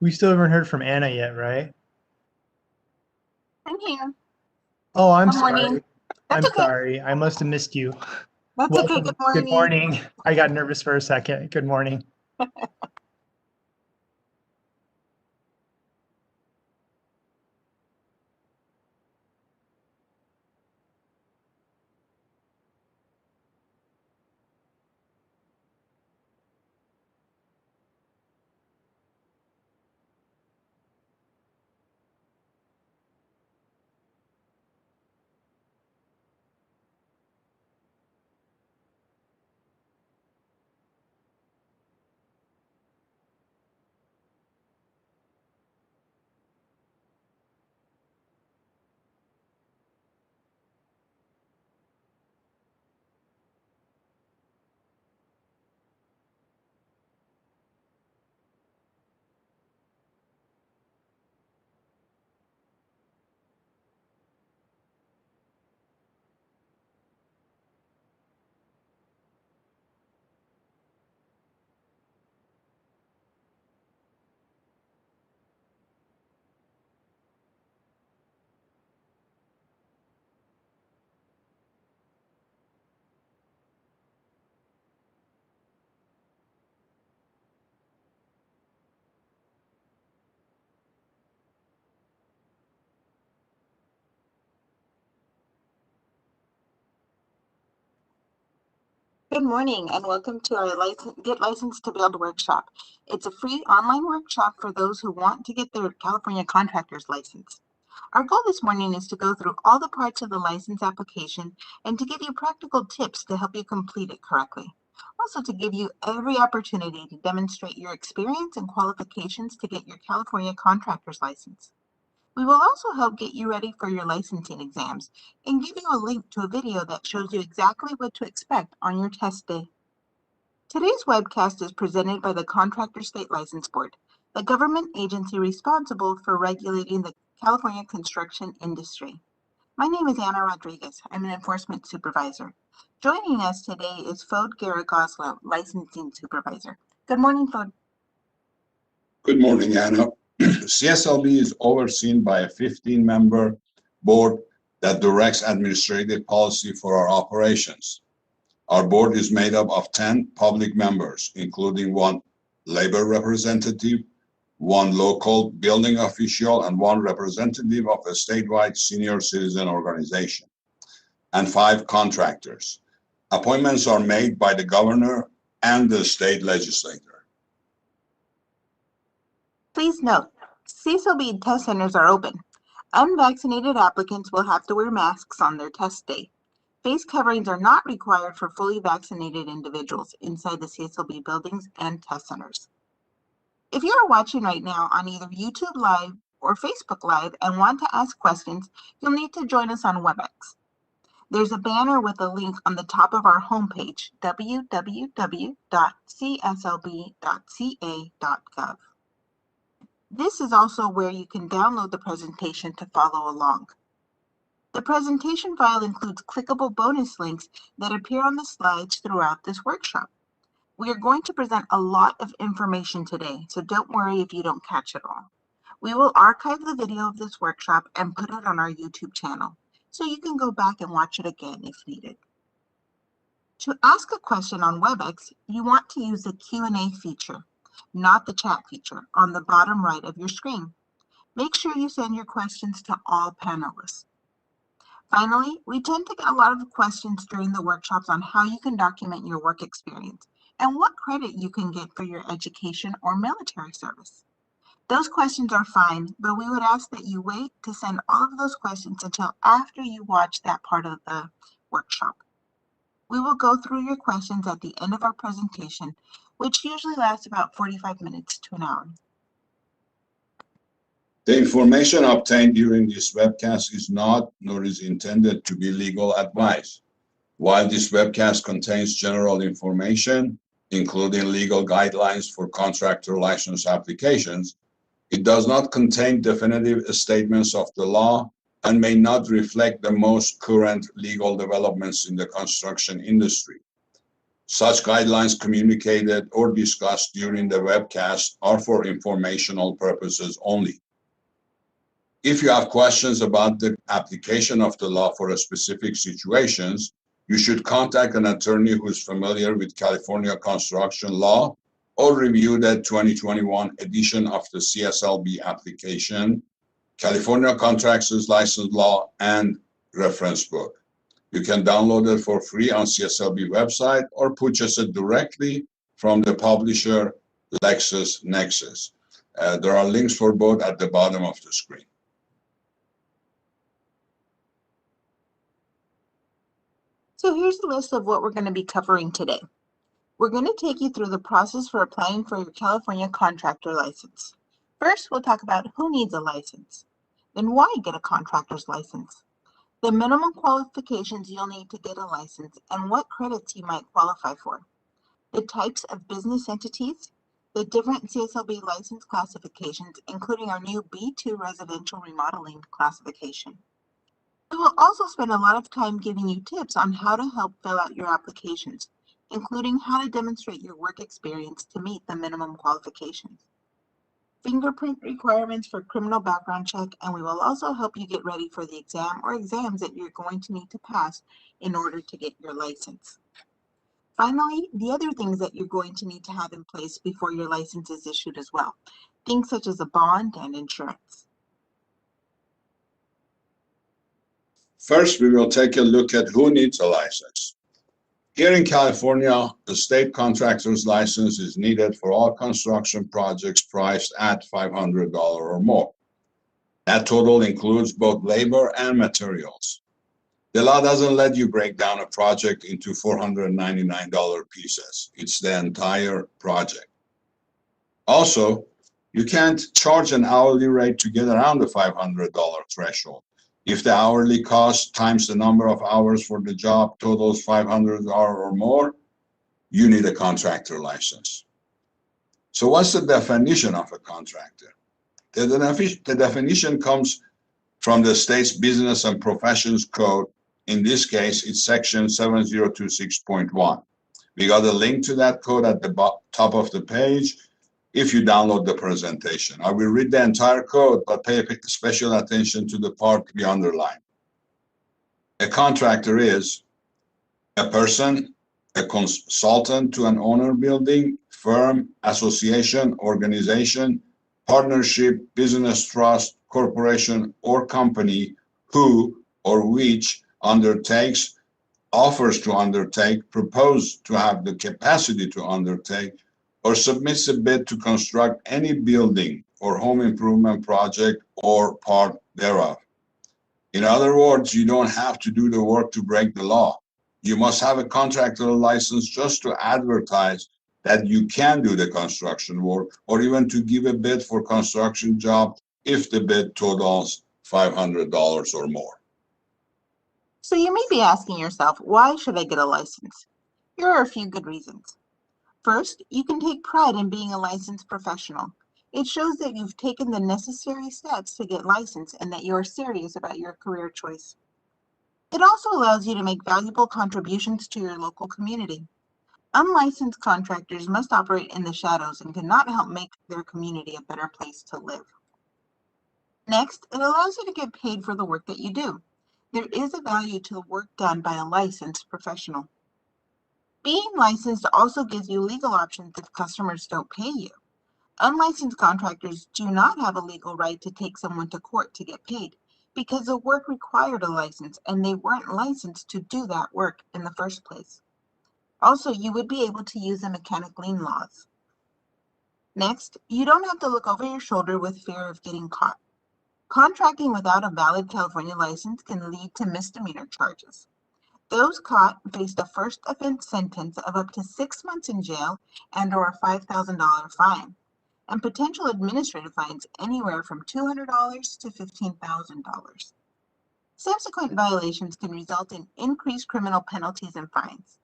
We still haven't heard from Anna yet, right? I'm here. Oh, I'm Good morning. sorry. That's I'm okay. sorry. I must have missed you. That's okay. Welcome. Good morning. Good morning. I got nervous for a second. Good morning. Good morning and welcome to our Get Licensed to Build workshop. It's a free online workshop for those who want to get their California contractor's license. Our goal this morning is to go through all the parts of the license application and to give you practical tips to help you complete it correctly. Also to give you every opportunity to demonstrate your experience and qualifications to get your California contractor's license. We will also help get you ready for your licensing exams and give you a link to a video that shows you exactly what to expect on your test day. Today's webcast is presented by the Contractor State License Board, the government agency responsible for regulating the California construction industry. My name is Anna Rodriguez. I'm an enforcement supervisor. Joining us today is Fode Garagoslo, licensing supervisor. Good morning, Fode. Good morning, Anna. CSLB is overseen by a 15-member board that directs administrative policy for our operations. Our board is made up of 10 public members, including 1 labor representative, 1 local building official, and 1 representative of a statewide senior citizen organization, and 5 contractors. Appointments are made by the governor and the state legislature. Please note, CSLB test centers are open. Unvaccinated applicants will have to wear masks on their test day. Face coverings are not required for fully vaccinated individuals inside the CSLB buildings and test centers. If you are watching right now on either YouTube Live or Facebook Live and want to ask questions, you'll need to join us on Webex. There's a banner with a link on the top of our homepage, www.cslb.ca.gov. This is also where you can download the presentation to follow along. The presentation file includes clickable bonus links that appear on the slides throughout this workshop. We are going to present a lot of information today, so don't worry if you don't catch it all. We will archive the video of this workshop and put it on our YouTube channel, so you can go back and watch it again if needed. To ask a question on Webex, you want to use the Q&A feature, not the chat feature, on the bottom right of your screen. Make sure you send your questions to all panelists. Finally, we tend to get a lot of questions during the workshops on how you can document your work experience and what credit you can get for your education or military service. Those questions are fine, but we would ask that you wait to send all of those questions until after you watch that part of the workshop. We will go through your questions at the end of our presentation, which usually lasts about 45 minutes to an hour. The information obtained during this webcast is not, nor is intended to be legal advice. While this webcast contains general information, including legal guidelines for contractor license applications, it does not contain definitive statements of the law and may not reflect the most current legal developments in the construction industry. Such guidelines communicated or discussed during the webcast are for informational purposes only. If you have questions about the application of the law for specific situations, you should contact an attorney who is familiar with California construction law or review the 2021 edition of the CSLB application, California Contractors License Law, and reference book. You can download it for free on CSLB website or purchase it directly from the publisher LexisNexis. There are links for both at the bottom of the screen. So here's a list of what we're going to be covering today. We're going to take you through the process for applying for your California contractor license. First, we'll talk about who needs a license, then why get a contractor's license, the minimum qualifications you'll need to get a license, and what credits you might qualify for, the types of business entities, the different CSLB license classifications, including our new B2 residential remodeling classification. We will also spend a lot of time giving you tips on how to help fill out your applications, including how to demonstrate your work experience to meet the minimum qualifications, fingerprint requirements for criminal background check, and we will also help you get ready for the exam or exams that you're going to need to pass in order to get your license. Finally, the other things that you're going to need to have in place before your license is issued as well, things such as a bond and insurance. First, we will take a look at who needs a license. Here in California, the state contractor's license is needed for all construction projects priced at $500 or more. That total includes both labor and materials. The law doesn't let you break down a project into $499 pieces. It's the entire project. Also, you can't charge an hourly rate to get around the $500 threshold. If the hourly cost times the number of hours for the job totals $500 or more, you need a contractor license. So what's the definition of a contractor? The definition comes from the state's Business and Professions Code. In this case, it's section 7026.1. We got a link to that code at the top of the page if you download the presentation. I will read the entire code, but pay special attention to the part we underline. A contractor is a person, a consultant to an owner building, firm, association, organization, partnership, business trust, corporation, or company who or which undertakes, offers to undertake, proposes to have the capacity to undertake, or submits a bid to construct any building or home improvement project or part thereof. In other words, you don't have to do the work to break the law. You must have a contractor license just to advertise that you can do the construction work, or even to give a bid for construction job if the bid totals $500 or more. So you may be asking yourself, why should I get a license? Here are a few good reasons. First, you can take pride in being a licensed professional. It shows that you've taken the necessary steps to get licensed and that you are serious about your career choice. It also allows you to make valuable contributions to your local community. Unlicensed contractors must operate in the shadows and cannot help make their community a better place to live. Next, it allows you to get paid for the work that you do. There is a value to the work done by a licensed professional. Being licensed also gives you legal options if customers don't pay you. Unlicensed contractors do not have a legal right to take someone to court to get paid because the work required a license and they weren't licensed to do that work in the first place. Also, you would be able to use the mechanic lien laws. Next, you don't have to look over your shoulder with fear of getting caught. Contracting without a valid California license can lead to misdemeanor charges. Those caught faced a first offense sentence of up to 6 months in jail and/or a $5,000 fine, and potential administrative fines anywhere from $200 to $15,000. Subsequent violations can result in increased criminal penalties and fines.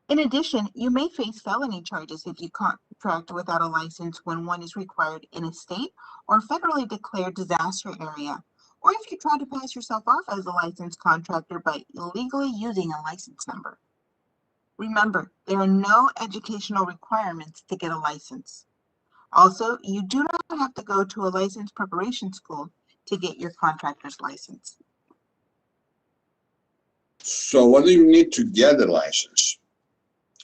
In addition, you may face felony charges if you contract without a license when one is required in a state or federally declared disaster area, or if you try to pass yourself off as a licensed contractor by illegally using a license number. Remember, there are no educational requirements to get a license. Also, you do not have to go to a license preparation school to get your contractor's license. So what do you need to get a license?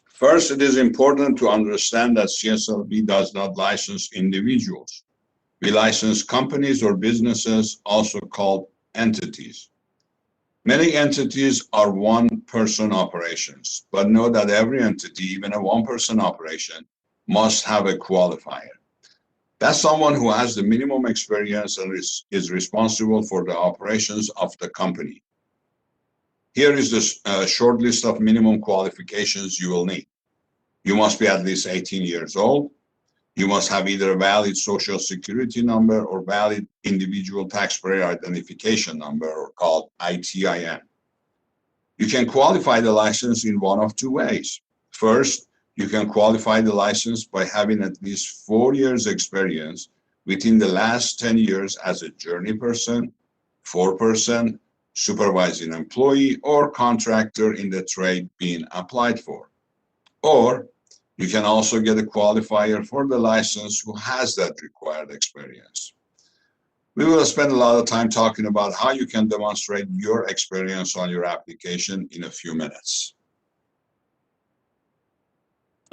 First, it is important to understand that CSLB does not license individuals. We license companies or businesses, also called entities. Many entities are one-person operations, but know that every entity, even a one-person operation, must have a qualifier. That's someone who has the minimum experience and is responsible for the operations of the company. Here is the short list of minimum qualifications you will need. You must be at least 18 years old. You must have either a valid social security number or valid individual taxpayer identification number, or called ITIN. You can qualify the license in one of two ways. First, you can qualify the license by having at least 4 years experience within the last 10 years as a journeyperson, foreperson, supervising employee, or contractor in the trade being applied for. Or you can also get a qualifier for the license who has that required experience. We will spend a lot of time talking about how you can demonstrate your experience on your application in a few minutes.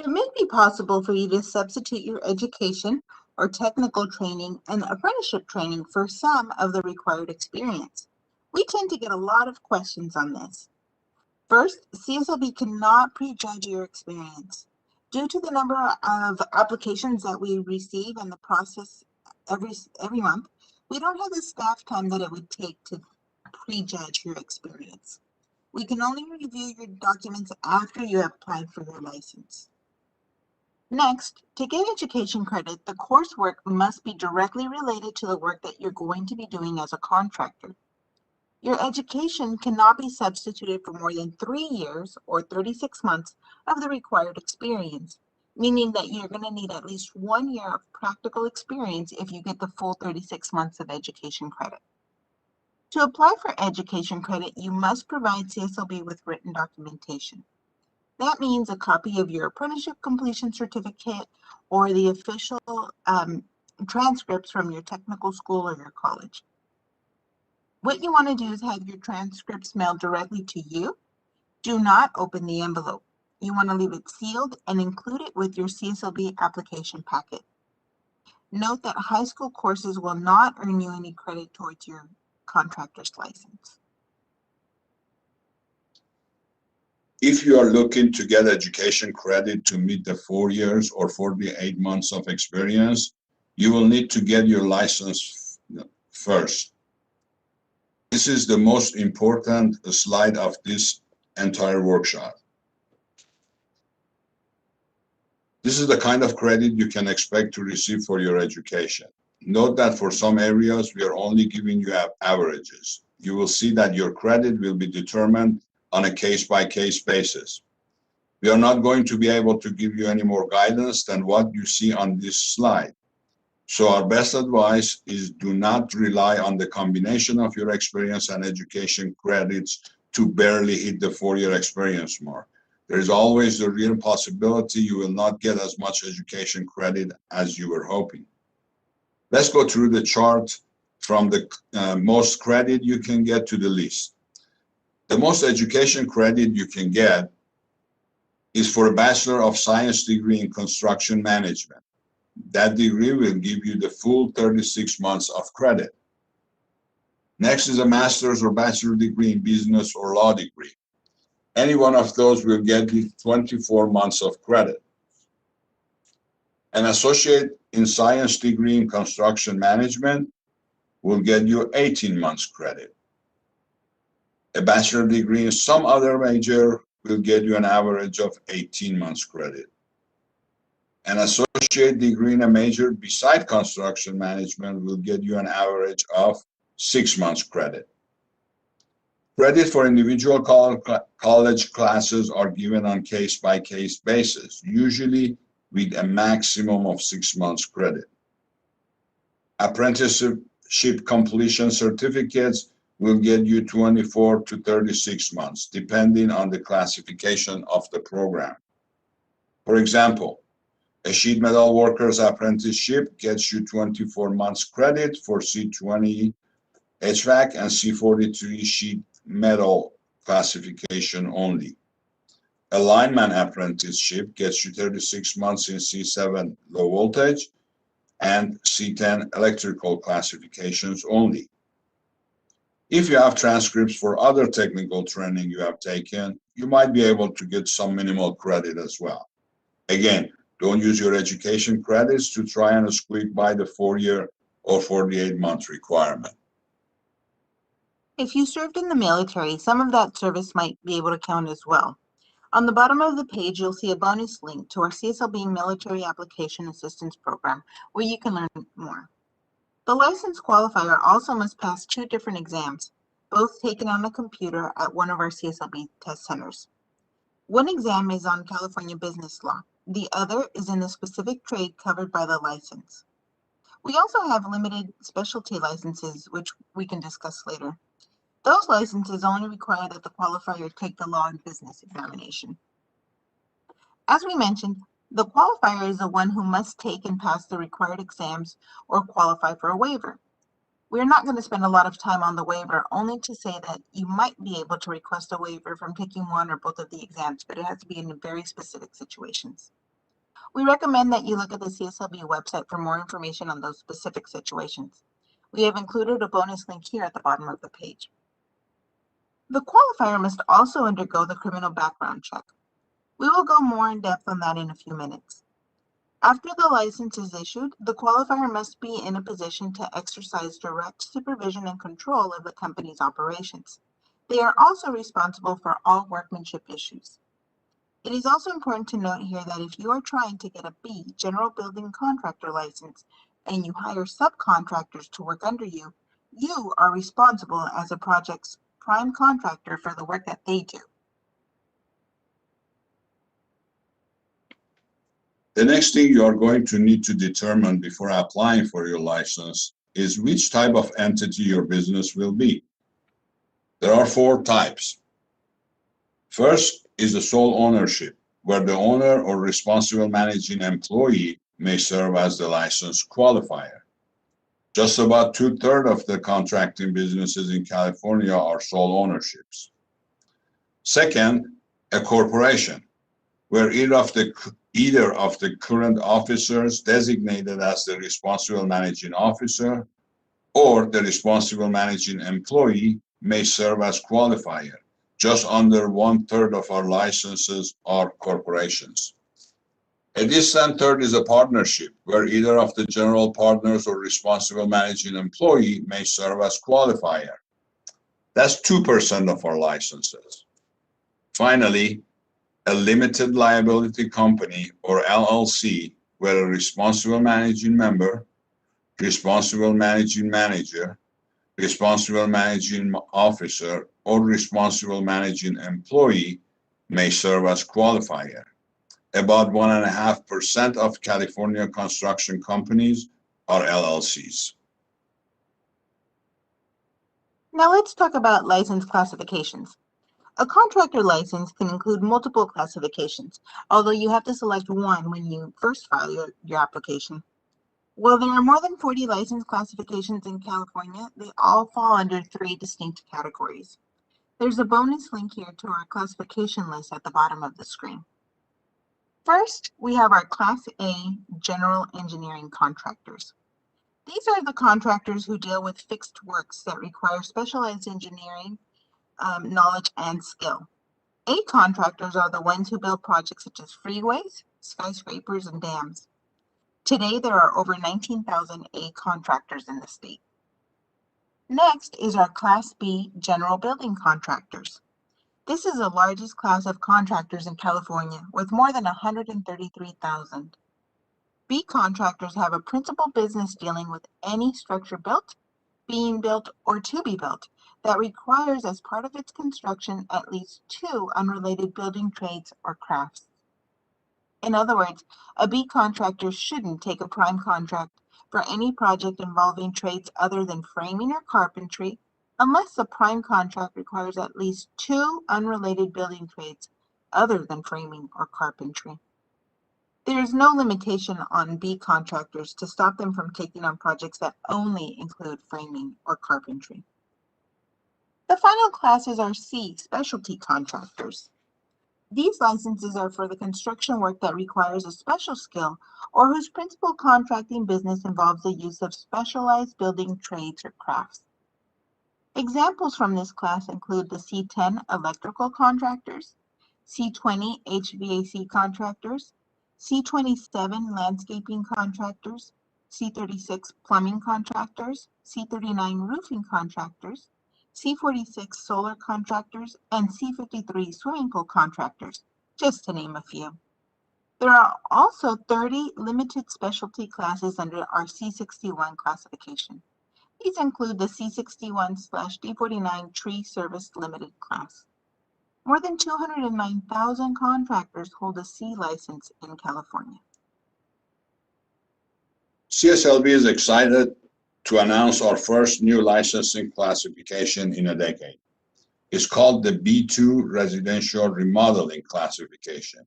It may be possible for you to substitute your education or technical training and apprenticeship training for some of the required experience. We tend to get a lot of questions on this. First, CSLB cannot prejudge your experience. Due to the number of applications that we receive and the process every month, we don't have the staff time that it would take to prejudge your experience. We can only review your documents after you have applied for your license. Next, to get education credit, the coursework must be directly related to the work that you're going to be doing as a contractor. Your education cannot be substituted for more than 3 years or 36 months of the required experience, meaning that you're going to need at least 1 year of practical experience if you get the full 36 months of education credit. To apply for education credit, you must provide CSLB with written documentation. That means a copy of your apprenticeship completion certificate or the official transcripts from your technical school or your college. What you want to do is have your transcripts mailed directly to you. Do not open the envelope. You want to leave it sealed and include it with your CSLB application packet. Note that high school courses will not earn you any credit towards your contractor's license. If you are looking to get education credit to meet the 4 years or 48 months of experience, you will need to get your license first. This is the most important slide of this entire workshop. This is the kind of credit you can expect to receive for your education. Note that for some areas, we are only giving you averages. You will see that your credit will be determined on a case-by-case basis. We are not going to be able to give you any more guidance than what you see on this slide. So our best advice is do not rely on the combination of your experience and education credits to barely hit the 4-year experience mark. There is always the real possibility you will not get as much education credit as you were hoping. Let's go through the chart from the most credit you can get to the least. The most education credit you can get is for a Bachelor of Science degree in Construction Management. That degree will give you the full 36 months of credit. Next is a master's or bachelor degree in business or law degree. Any one of those will get you 24 months of credit. An associate in science degree in construction management will get you 18 months credit. A bachelor degree in some other major will get you an average of 18 months credit. An associate degree in a major beside construction management will get you an average of 6 months credit. Credit for individual college classes are given on case-by-case basis, usually with a maximum of 6 months credit. Apprenticeship completion certificates will get you 24 to 36 months, depending on the classification of the program. For example, a sheet metal worker's apprenticeship gets you 24 months credit for C20 HVAC and C43 sheet metal classification only. A lineman apprenticeship gets you 36 months in C7 low voltage and C10 electrical classifications only. If you have transcripts for other technical training you have taken, you might be able to get some minimal credit as well. Again, don't use your education credits to try and squeak by the 4-year or 48-month requirement. If you served in the military, some of that service might be able to count as well. On the bottom of the page, you'll see a bonus link to our CSLB Military Application Assistance Program, where you can learn more. The license qualifier also must pass 2 different exams, both taken on a computer at one of our CSLB test centers. One exam is on California business law. The other is in the specific trade covered by the license. We also have limited specialty licenses, which we can discuss later. Those licenses only require that the qualifier take the law and business examination. As we mentioned, the qualifier is the one who must take and pass the required exams or qualify for a waiver. We're not going to spend a lot of time on the waiver, only to say that you might be able to request a waiver from taking one or both of the exams, but it has to be in very specific situations. We recommend that you look at the CSLB website for more information on those specific situations. We have included a bonus link here at the bottom of the page. The qualifier must also undergo the criminal background check. We will go more in depth on that in a few minutes. After the license is issued, the qualifier must be in a position to exercise direct supervision and control of the company's operations. They are also responsible for all workmanship issues. It is also important to note here that if you are trying to get a B, General Building Contractor license, and you hire subcontractors to work under you, you are responsible as a project's prime contractor for the work that they do. The next thing you are going to need to determine before applying for your license is which type of entity your business will be. There are 4 types. First is the sole ownership, where the owner or responsible managing employee may serve as the license qualifier. Just about 2/3 of the contracting businesses in California are sole ownerships. Second, a corporation, where either of the current officers designated as the responsible managing officer or the responsible managing employee may serve as qualifier. Just under 1/3 of our licenses are corporations. A distant third is a partnership, where either of the general partners or responsible managing employee may serve as qualifier. That's 2% of our licenses. Finally, a limited liability company or LLC, where a responsible managing member, responsible managing manager, responsible managing officer, or responsible managing employee may serve as qualifier. About 1.5% of California construction companies are LLCs. Now let's talk about license classifications. A contractor license can include multiple classifications, although you have to select one when you first file your application. While there are more than 40 license classifications in California, they all fall under 3 distinct categories. There's a bonus link here to our classification list at the bottom of the screen. First, we have our Class A General Engineering Contractors. These are the contractors who deal with fixed works that require specialized engineering knowledge and skill. A contractors are the ones who build projects such as freeways, skyscrapers, and dams. Today, there are over 19,000 A contractors in the state. Next is our Class B General Building Contractors. This is the largest class of contractors in California, with more than 133,000. B contractors have a principal business dealing with any structure built, being built, or to be built that requires as part of its construction at least 2 unrelated building trades or crafts. In other words, a B contractor shouldn't take a prime contract for any project involving trades other than framing or carpentry, unless the prime contract requires at least 2 unrelated building trades other than framing or carpentry. There is no limitation on B contractors to stop them from taking on projects that only include framing or carpentry. The final classes are C, Specialty Contractors. These licenses are for the construction work that requires a special skill or whose principal contracting business involves the use of specialized building trades or crafts. Examples from this class include the C10 Electrical Contractors, C20 HVAC Contractors, C27 Landscaping Contractors, C36 Plumbing Contractors, C39 Roofing Contractors, C46 Solar Contractors, and C53 Swimming Pool Contractors, just to name a few. There are also 30 limited specialty classes under our C61 classification. These include the C61/D49 Tree Service Limited class. More than 209,000 contractors hold a C license in California. CSLB is excited to announce our first new licensing classification in a decade. It's called the B2 Residential Remodeling Classification.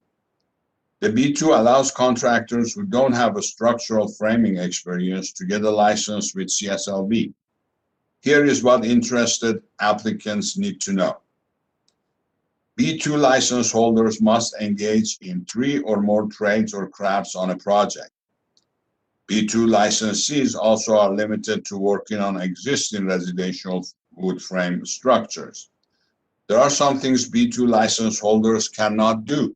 The B2 allows contractors who don't have a structural framing experience to get a license with CSLB. Here is what interested applicants need to know. B2 license holders must engage in 3 or more trades or crafts on a project. B2 licensees also are limited to working on existing residential wood frame structures. There are some things B2 license holders cannot do.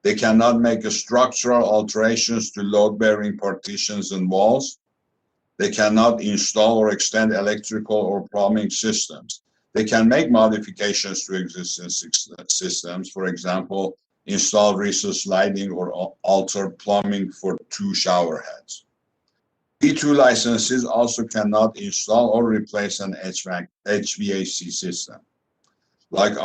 They cannot make structural alterations to load-bearing partitions and walls. They cannot install or extend electrical or plumbing systems. They can make modifications to existing systems, for example, install recessed lighting or alter plumbing for 2 shower heads. B2 licenses also cannot install or replace an HVAC system. Like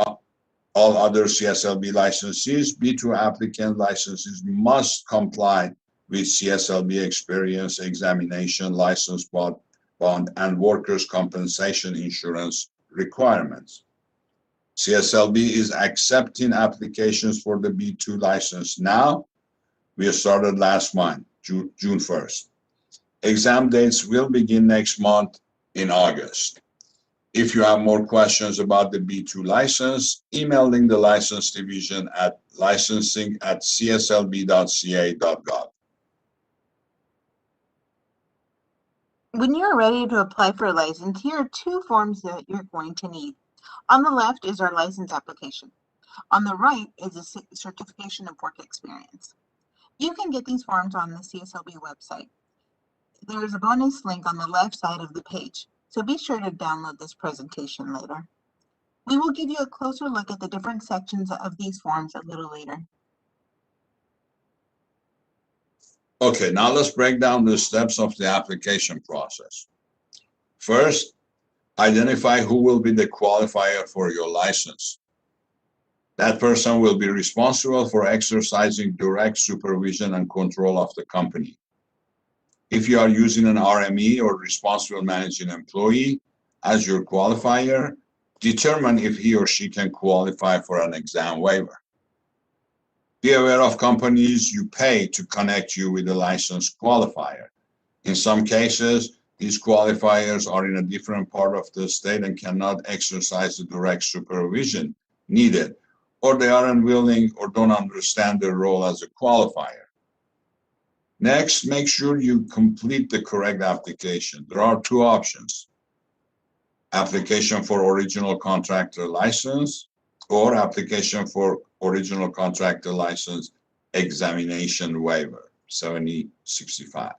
all other CSLB licensees, B2 applicant licenses must comply with CSLB experience examination, license bond, and workers' compensation insurance requirements. CSLB is accepting applications for the B2 license now. We started last month, June 1st. Exam dates will begin next month in August. If you have more questions about the B2 license, emailing the license division at licensing@cslb.ca.gov. When you're ready to apply for a license, here are 2 forms that you're going to need. On the left is our license application. On the right is a certification of work experience. You can get these forms on the CSLB website. There is a bonus link on the left side of the page, so be sure to download this presentation later. We will give you a closer look at the different sections of these forms a little later. Okay, now let's break down the steps of the application process. First, identify who will be the qualifier for your license. That person will be responsible for exercising direct supervision and control of the company. If you are using an RME or responsible managing employee as your qualifier, determine if he or she can qualify for an exam waiver. Be aware of companies you pay to connect you with a licensed qualifier. In some cases, these qualifiers are in a different part of the state and cannot exercise the direct supervision needed, or they are unwilling or don't understand their role as a qualifier. Next, make sure you complete the correct application. There are 2 options: application for original contractor license or application for original contractor license examination waiver, 7065.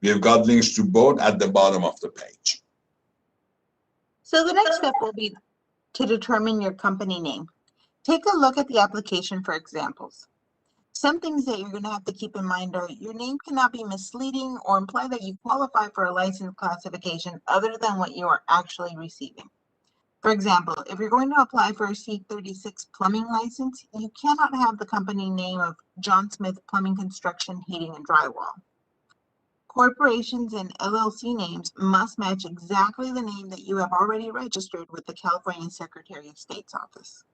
We have got links to both at the bottom of the page. So the next step will be to determine your company name. Take a look at the application for examples. Some things that you're going to have to keep in mind are your name cannot be misleading or imply that you qualify for a license classification other than what you are actually receiving. For example, if you're going to apply for a C36 plumbing license, you cannot have the company name of John Smith Plumbing Construction, Heating, and Drywall. Corporations and LLC names must match exactly the name that you have already registered with the California Secretary of State's office.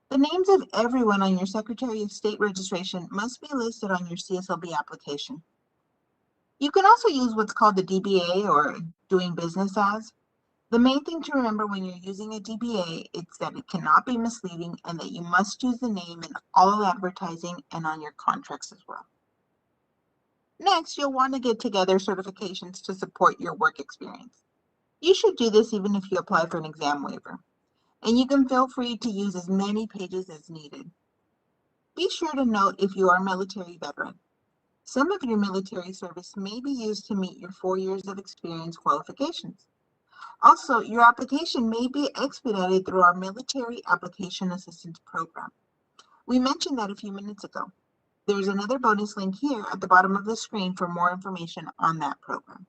The names of everyone on your Secretary of State registration must be listed on your CSLB application. You can also use what's called the DBA or doing business as. The main thing to remember when you're using a DBA is that it cannot be misleading and that you must use the name in all advertising and on your contracts as well. Next, you'll want to get together certifications to support your work experience. You should do this even if you apply for an exam waiver, and you can feel free to use as many pages as needed. Be sure to note if you are a military veteran. Some of your military service may be used to meet your 4 years of experience qualifications. Also, your application may be expedited through our Military Application Assistance Program. We mentioned that a few minutes ago. There's another bonus link here at the bottom of the screen for more information on that program.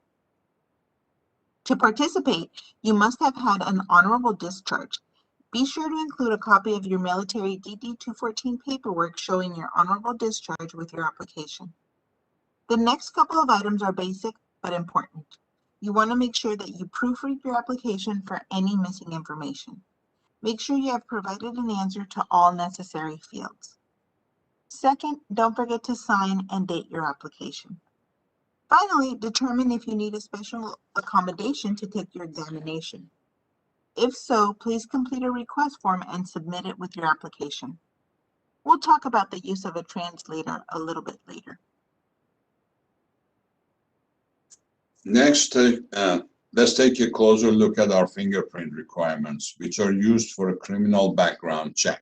To participate, you must have had an honorable discharge. Be sure to include a copy of your military DD-214 paperwork showing your honorable discharge with your application. The next couple of items are basic but important. You want to make sure that you proofread your application for any missing information. Make sure you have provided an answer to all necessary fields. Second, don't forget to sign and date your application. Finally, determine if you need a special accommodation to take your examination. If so, please complete a request form and submit it with your application. We'll talk about the use of a translator a little bit later. Next, let's take a closer look at our fingerprint requirements, which are used for a criminal background check.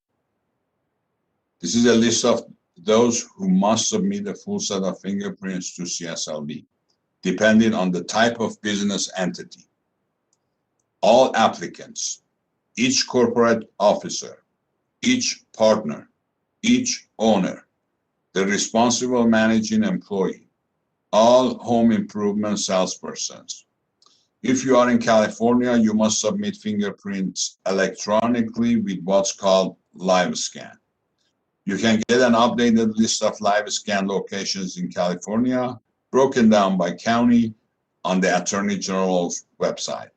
This is a list of those who must submit a full set of fingerprints to CSLB, depending on the type of business entity. All applicants, each corporate officer, each partner, each owner, the responsible managing employee, all home improvement salespersons. If you are in California, you must submit fingerprints electronically with what's called live scan. You can get an updated list of live scan locations in California, broken down by county, on the Attorney General's website.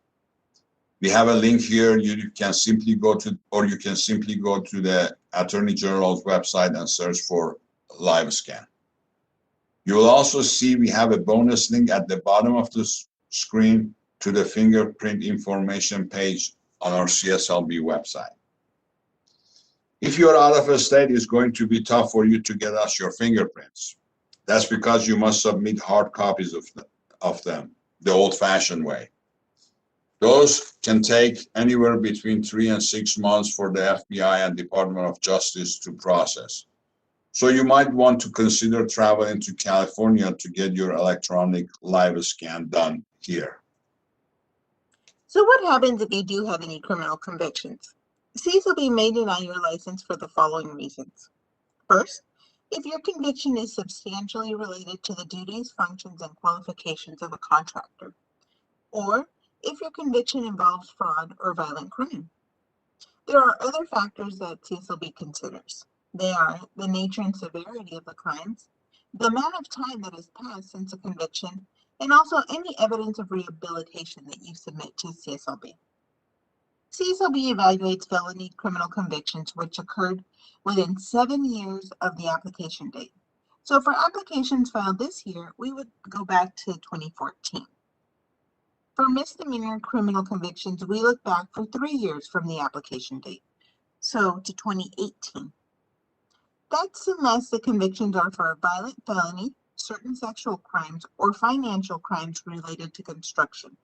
We have a link here. You can simply go to the Attorney General's website and search for live scan. You will also see we have a bonus link at the bottom of the screen to the fingerprint information page on our CSLB website. If you're out of a state, it's going to be tough for you to get us your fingerprints. That's because you must submit hard copies of them, the old-fashioned way. Those can take anywhere between 3 and 6 months for the FBI and Department of Justice to process. So you might want to consider traveling to California to get your electronic live scan done here. So what happens if you do have any criminal convictions? CSLB may deny your license for the following reasons. First, if your conviction is substantially related to the duties, functions, and qualifications of a contractor, or if your conviction involves fraud or violent crime. There are other factors that CSLB considers. They are the nature and severity of the crimes, the amount of time that has passed since a conviction, and also any evidence of rehabilitation that you submit to CSLB. CSLB evaluates felony criminal convictions which occurred within 7 years of the application date. So for applications filed this year, we would go back to 2014. For misdemeanor criminal convictions, we look back for 3 years from the application date, so to 2018. That's unless the convictions are for a violent felony, certain sexual crimes, or financial crimes related to construction.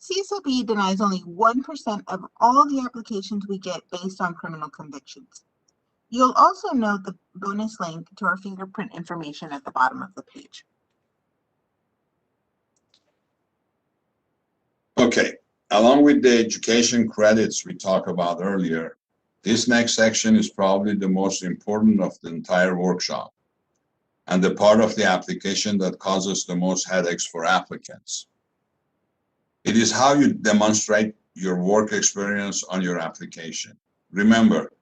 CSLB denies only 1% of all the applications we get based on criminal convictions. You'll also note the bonus link to our fingerprint information at the bottom of the page. Okay, along with the education credits we talked about earlier, this next section is probably the most important of the entire workshop and the part of the application that causes the most headaches for applicants. It is how you demonstrate your work experience on your application. Remember,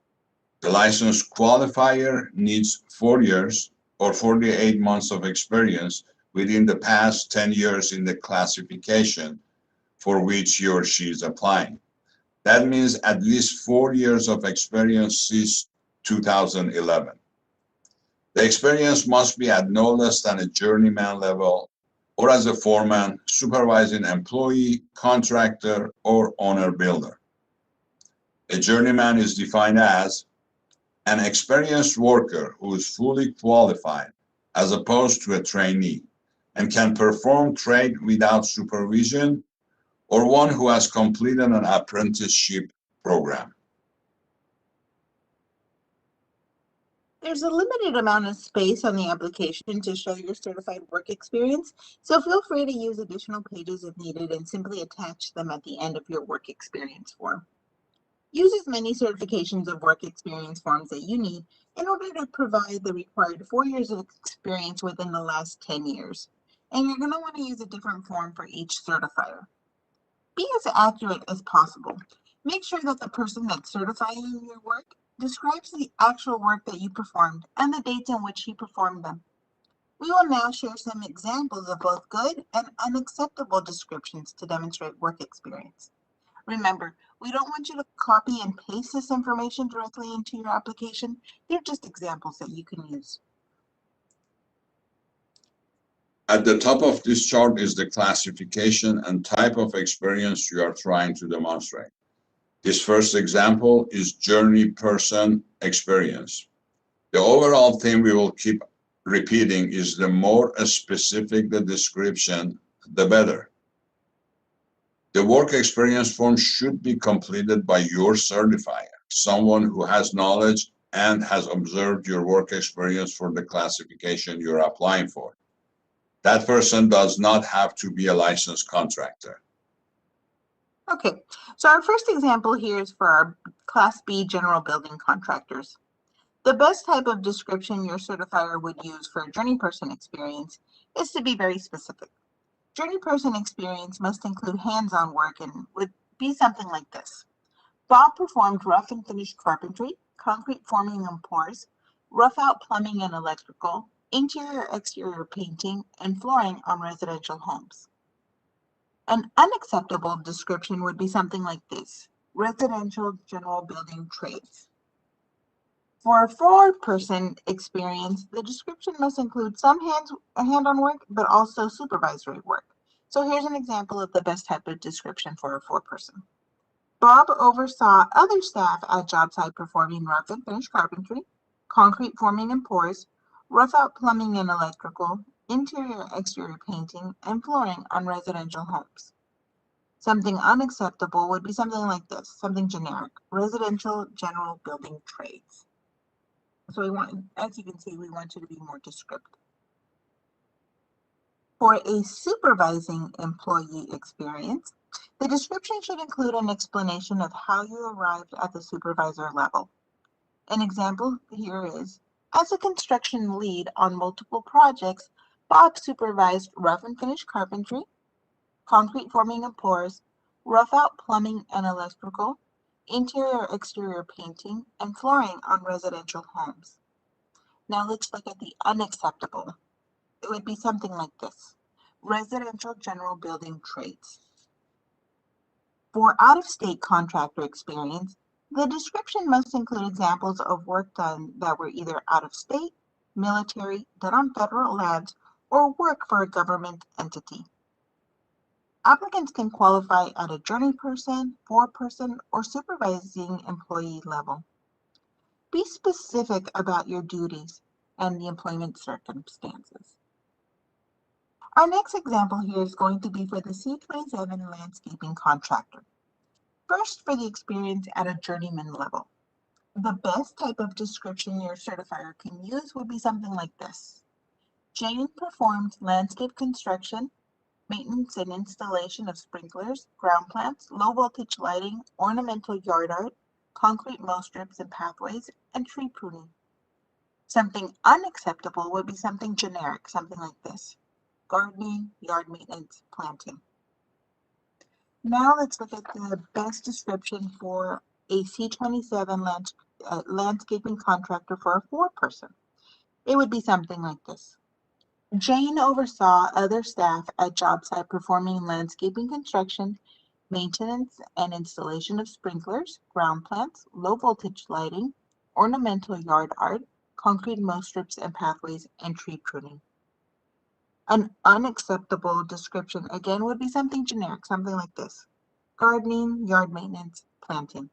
the license qualifier needs 4 years or 48 months of experience within the past 10 years in the classification for which he or she is applying. That means at least 4 years of experience since 2011. The experience must be at no less than a journeyman level or as a foreman, supervising employee, contractor, or owner builder. A journeyman is defined as an experienced worker who is fully qualified as opposed to a trainee and can perform trade without supervision, or one who has completed an apprenticeship program. There's a limited amount of space on the application to show your certified work experience, so feel free to use additional pages if needed and simply attach them at the end of your work experience form. Use as many certifications of work experience forms that you need in order to provide the required 4 years of experience within the last 10 years. And you're going to want to use a different form for each certifier. Be as accurate as possible. Make sure that the person that's certifying your work describes the actual work that you performed and the dates in which he performed them. We will now share some examples of both good and unacceptable descriptions to demonstrate work experience. Remember, we don't want you to copy and paste this information directly into your application. They're just examples that you can use. At the top of this chart is the classification and type of experience you are trying to demonstrate. This first example is journey person experience. The overall theme we will keep repeating is the more specific the description, the better. The work experience form should be completed by your certifier, someone who has knowledge and has observed your work experience for the classification you're applying for. That person does not have to be a licensed contractor. Okay, so our first example here is for our Class B general building contractors. The best type of description your certifier would use for journey person experience is to be very specific. Journey person experience must include hands-on work and would be something like this. Bob performed rough and finished carpentry, concrete forming and pours, rough out plumbing and electrical, interior exterior painting, and flooring on residential homes. An unacceptable description would be something like this: residential general building trades. For a four-person experience, the description must include some hand-on work, but also supervisory work. So here's an example of the best type of description for a four-person. Bob oversaw other staff at job site performing rough and finished carpentry, concrete forming and pours, rough out plumbing and electrical, interior exterior painting, and flooring on residential homes. Something unacceptable would be something like this, something generic: residential general building trades. So we want, as you can see, we want you to be more descriptive. For a supervising employee experience, the description should include an explanation of how you arrived at the supervisor level. An example here is, as a construction lead on multiple projects, Bob supervised rough and finished carpentry, concrete forming and pours, rough out plumbing and electrical, interior exterior painting, and flooring on residential homes. Now let's look at the unacceptable. It would be something like this: residential general building trades. For out-of-state contractor experience, the description must include examples of work done that were either out of state, military, done on federal lands, or work for a government entity. Applicants can qualify at a journey person, four-person, or supervising employee level. Be specific about your duties and the employment circumstances. Our next example here is going to be for the C27 landscaping contractor. First, for the experience at a journeyman level. The best type of description your certifier can use would be something like this: Jane performed landscape construction, maintenance and installation of sprinklers, ground plants, low voltage lighting, ornamental yard art, concrete mow strips and pathways, and tree pruning. Something unacceptable would be something generic, something like this: gardening, yard maintenance, planting. Now let's look at the best description for a C27 landscaping contractor for a four-person. It would be something like this: Jane oversaw other staff at job site performing landscaping construction, maintenance and installation of sprinklers, ground plants, low voltage lighting, ornamental yard art, concrete mow strips and pathways, and tree pruning. An unacceptable description again would be something generic, something like this: gardening, yard maintenance, planting.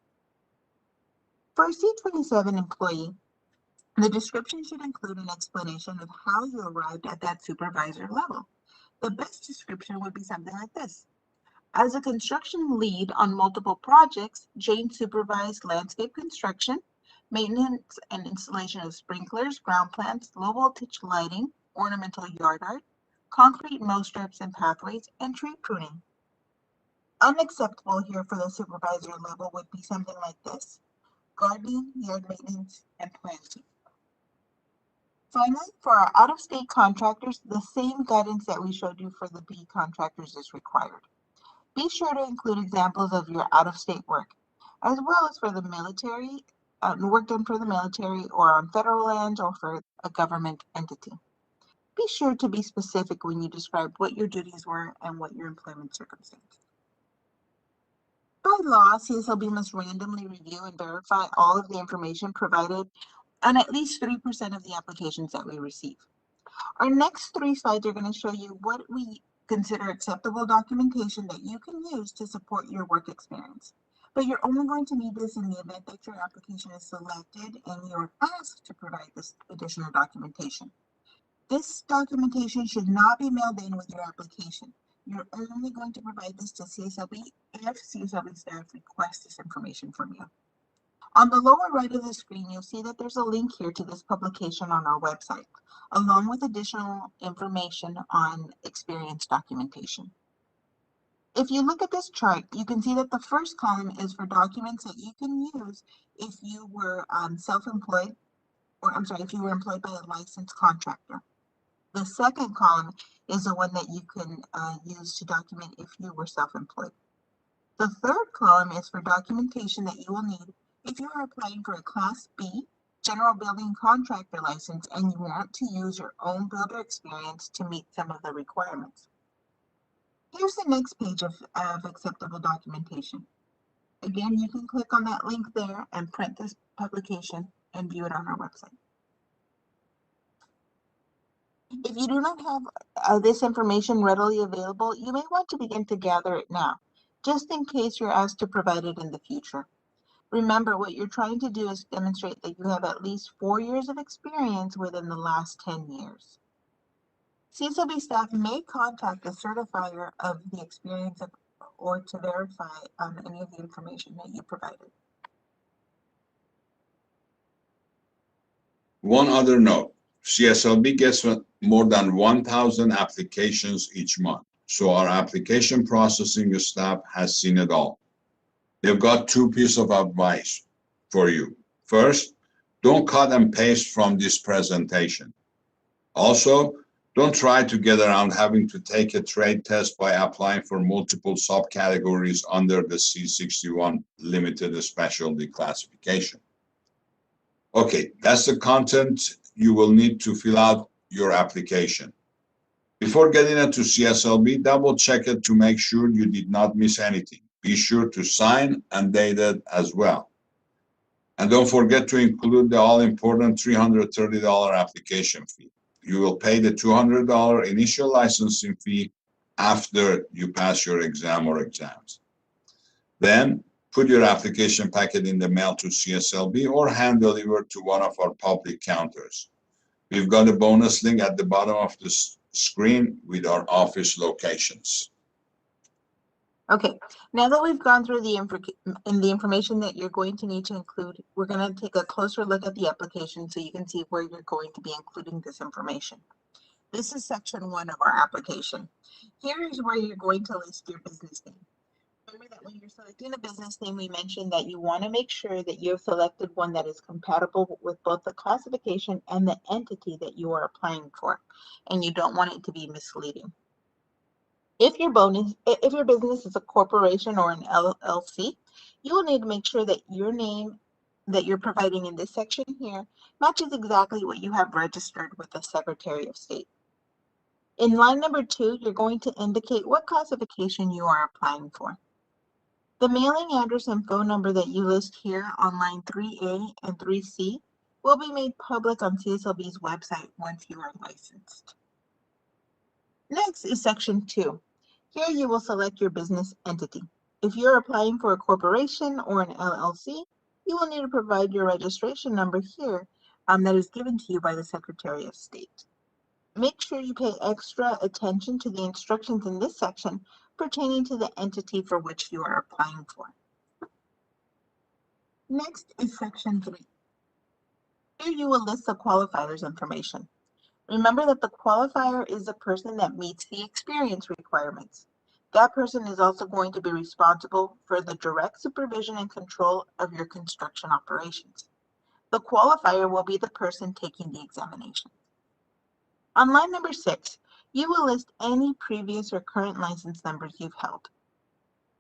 For a C27 employee, the description should include an explanation of how you arrived at that supervisor level. The best description would be something like this: as a construction lead on multiple projects, Jane supervised landscape construction, maintenance and installation of sprinklers, ground plants, low voltage lighting, ornamental yard art, concrete mow strips and pathways, and tree pruning. Unacceptable here for the supervisor level would be something like this: gardening, yard maintenance, and planting. Finally, for our out-of-state contractors, the same guidance that we showed you for the B contractors is required. Be sure to include examples of your out-of-state work, as well as for the military, work done for the military or on federal land or for a government entity. Be sure to be specific when you describe what your duties were and what your employment circumstances. By law, CSLB must randomly review and verify all of the information provided on at least 3% of the applications that we receive. Our next 3 slides are going to show you what we consider acceptable documentation that you can use to support your work experience. But you're only going to need this in the event that your application is selected and you're asked to provide this additional documentation. This documentation should not be mailed in with your application. You're only going to provide this to CSLB if CSLB staff requests this information from you. On the lower right of the screen, you'll see that there's a link here to this publication on our website, along with additional information on experience documentation. If you look at this chart, you can see that the first column is for documents that you can use if you were self-employed, or if you were employed by a licensed contractor. The second column is the one that you can use to document if you were self-employed. The third column is for documentation that you will need if you are applying for a Class B general building contractor license and you want to use your own builder experience to meet some of the requirements. Here's the next page of acceptable documentation. Again, you can click on that link there and print this publication and view it on our website. If you do not have this information readily available, you may want to begin to gather it now, just in case you're asked to provide it in the future. Remember, what you're trying to do is demonstrate that you have at least 4 years of experience within the last 10 years. CSLB staff may contact the certifier of the experience or to verify any of the information that you provided. One other note, CSLB gets more than 1,000 applications each month, so our application processing staff has seen it all. They've got 2 pieces of advice for you. First, don't cut and paste from this presentation. Also, don't try to get around having to take a trade test by applying for multiple subcategories under the C61 limited specialty classification. Okay, that's the content you will need to fill out your application. Before getting into CSLB, double check it to make sure you did not miss anything. Be sure to sign and date it as well. And don't forget to include the all-important $330 application fee. You will pay the $200 initial licensing fee after you pass your exam or exams. Then put your application packet in the mail to CSLB or hand deliver to one of our public counters. We've got a bonus link at the bottom of the screen with our office locations. Okay, now that we've gone through the information that you're going to need to include, we're going to take a closer look at the application so you can see where you're going to be including this information. This is section 1 of our application. Here is where you're going to list your business name. Remember that when you're selecting a business name, we mentioned that you want to make sure that you've selected one that is compatible with both the classification and the entity that you are applying for, and you don't want it to be misleading. If your business is a corporation or an LLC, you will need to make sure that your name that you're providing in this section here matches exactly what you have registered with the Secretary of State. In line number 2, you're going to indicate what classification you are applying for. The mailing address and phone number that you list here on line 3A and 3C will be made public on CSLB's website once you are licensed. Next is section 2. Here you will select your business entity. If you're applying for a corporation or an LLC, you will need to provide your registration number here that is given to you by the Secretary of State. Make sure you pay extra attention to the instructions in this section pertaining to the entity for which you are applying for. Next is section 3. Here you will list the qualifier's information. Remember that the qualifier is the person that meets the experience requirements. That person is also going to be responsible for the direct supervision and control of your construction operations. The qualifier will be the person taking the examination. On line number 6, you will list any previous or current license numbers you've held.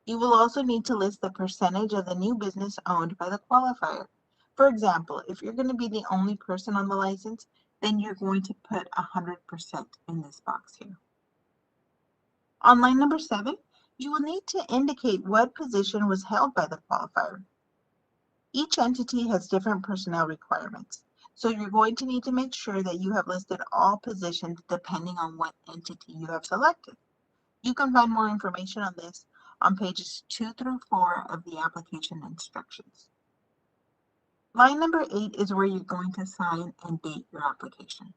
You will also need to list the percentage of the new business owned by the qualifier. For example, if you're going to be the only person on the license, then you're going to put 100% in this box here. On line number 7, you will need to indicate what position was held by the qualifier. Each entity has different personnel requirements, so you're going to need to make sure that you have listed all positions depending on what entity you have selected. You can find more information on this on pages 2 through 4 of the application instructions. Line number 8 is where you're going to sign and date your application.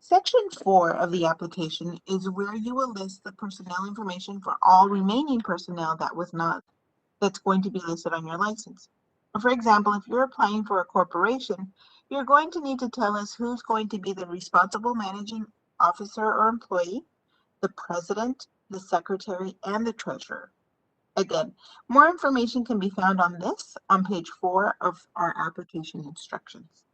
Section 4 of the application is where you will list the personnel information for all remaining personnel that's going to be listed on your license. For example, if you're applying for a corporation, you're going to need to tell us who's going to be the responsible managing officer or employee, the president, the secretary, and the treasurer. Again, more information can be found on this on page 4 of our application instructions.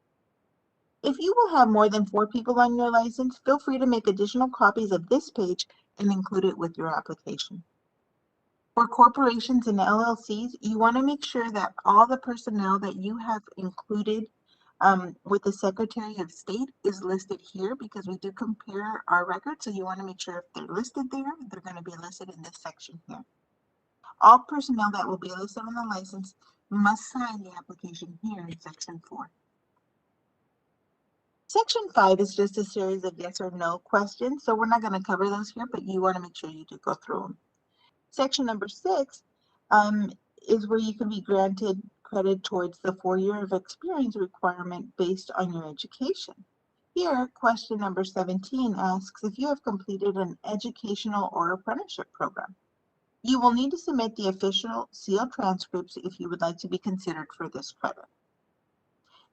If you will have more than 4 people on your license, feel free to make additional copies of this page and include it with your application. For corporations and LLCs, you want to make sure that all the personnel that you have included with the Secretary of State is listed here, because we do compare our records, so you want to make sure if they're listed there, they're going to be listed in this section here. All personnel that will be listed on the license must sign the application here in section 4. Section 5 is just a series of yes or no questions, so we're not going to cover those here, but you want to make sure you do go through them. Section number 6 is where you can be granted credit towards the 4-year of experience requirement based on your education. Here, question number 17 asks if you have completed an educational or apprenticeship program. You will need to submit the official sealed transcripts if you would like to be considered for this credit.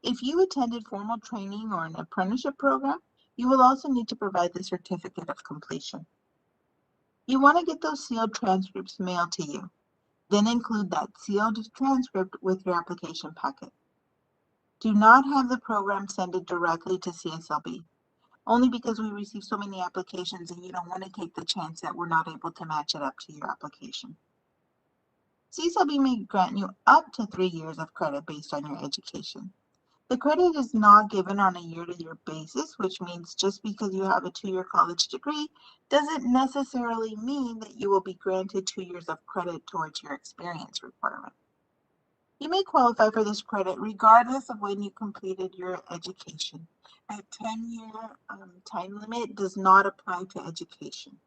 If you attended formal training or an apprenticeship program, you will also need to provide the certificate of completion. You want to get those sealed transcripts mailed to you. Then include that sealed transcript with your application packet. Do not have the program send it directly to CSLB, only because we receive so many applications and you don't want to take the chance that we're not able to match it up to your application. CSLB may grant you up to 3 years of credit based on your education. The credit is not given on a year-to-year basis, which means just because you have a 2-year college degree doesn't necessarily mean that you will be granted 2 years of credit towards your experience requirement. You may qualify for this credit regardless of when you completed your education. A 10-year time limit does not apply to education.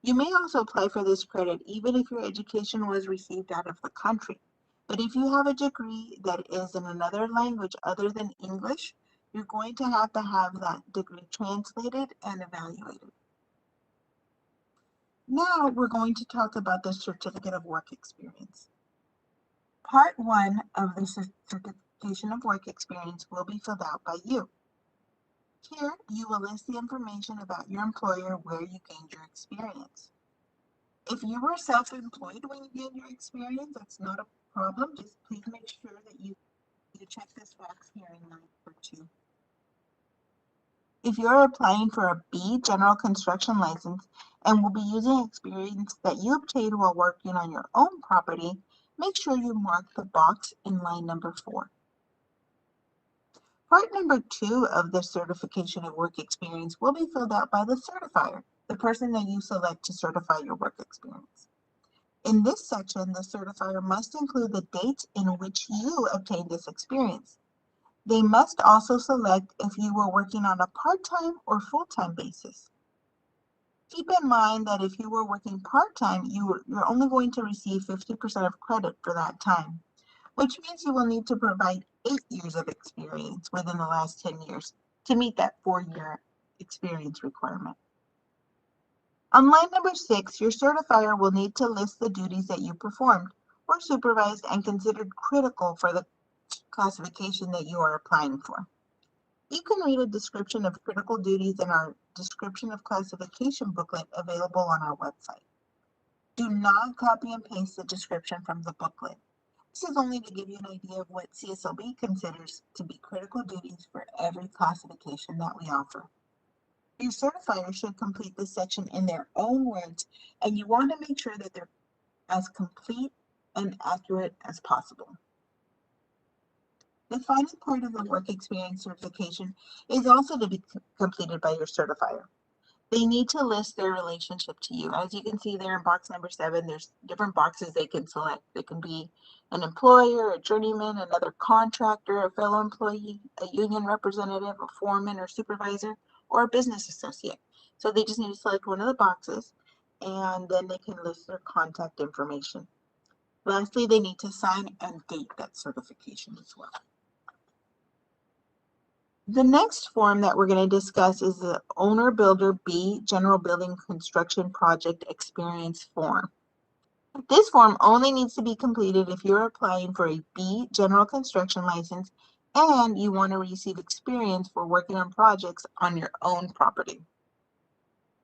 You may also apply for this credit even if your education was received out of the country. But if you have a degree that is in another language other than English, you're going to have that degree translated and evaluated. Now we're going to talk about the Certificate of Work Experience. Part 1 of the Certification of Work Experience will be filled out by you. Here, you will list the information about your employer where you gained your experience. If you were self-employed when you gained your experience, that's not a problem. Just please make sure that you check this box here in line number 2. If you're applying for a B general construction license and will be using experience that you obtained while working on your own property, make sure you mark the box in line number 4. Part number 2 of the certification of work experience will be filled out by the certifier, the person that you select to certify your work experience. In this section, the certifier must include the dates in which you obtained this experience. They must also select if you were working on a part-time or full-time basis. Keep in mind that if you were working part-time, you're only going to receive 50% of credit for that time, which means you will need to provide 8 years of experience within the last 10 years to meet that 4-year experience requirement. On line number 6, your certifier will need to list the duties that you performed or supervised and considered critical for the classification that you are applying for. You can read a description of critical duties in our description of classification booklet available on our website. Do not copy and paste the description from the booklet. This is only to give you an idea of what CSLB considers to be critical duties for every classification that we offer. Your certifier should complete this section in their own words, and you want to make sure that they're as complete and accurate as possible. The final part of the work experience certification is also to be completed by your certifier. They need to list their relationship to you. As you can see there in box number 7, there's different boxes they can select. They can be an employer, a journeyman, another contractor, a fellow employee, a union representative, a foreman or supervisor, or a business associate. So they just need to select one of the boxes, and then they can list their contact information. Lastly, they need to sign and date that certification as well. The next form that we're going to discuss is the Owner Builder B General Building Construction Project Experience form. This form only needs to be completed if you're applying for a B General Construction license and you want to receive experience for working on projects on your own property.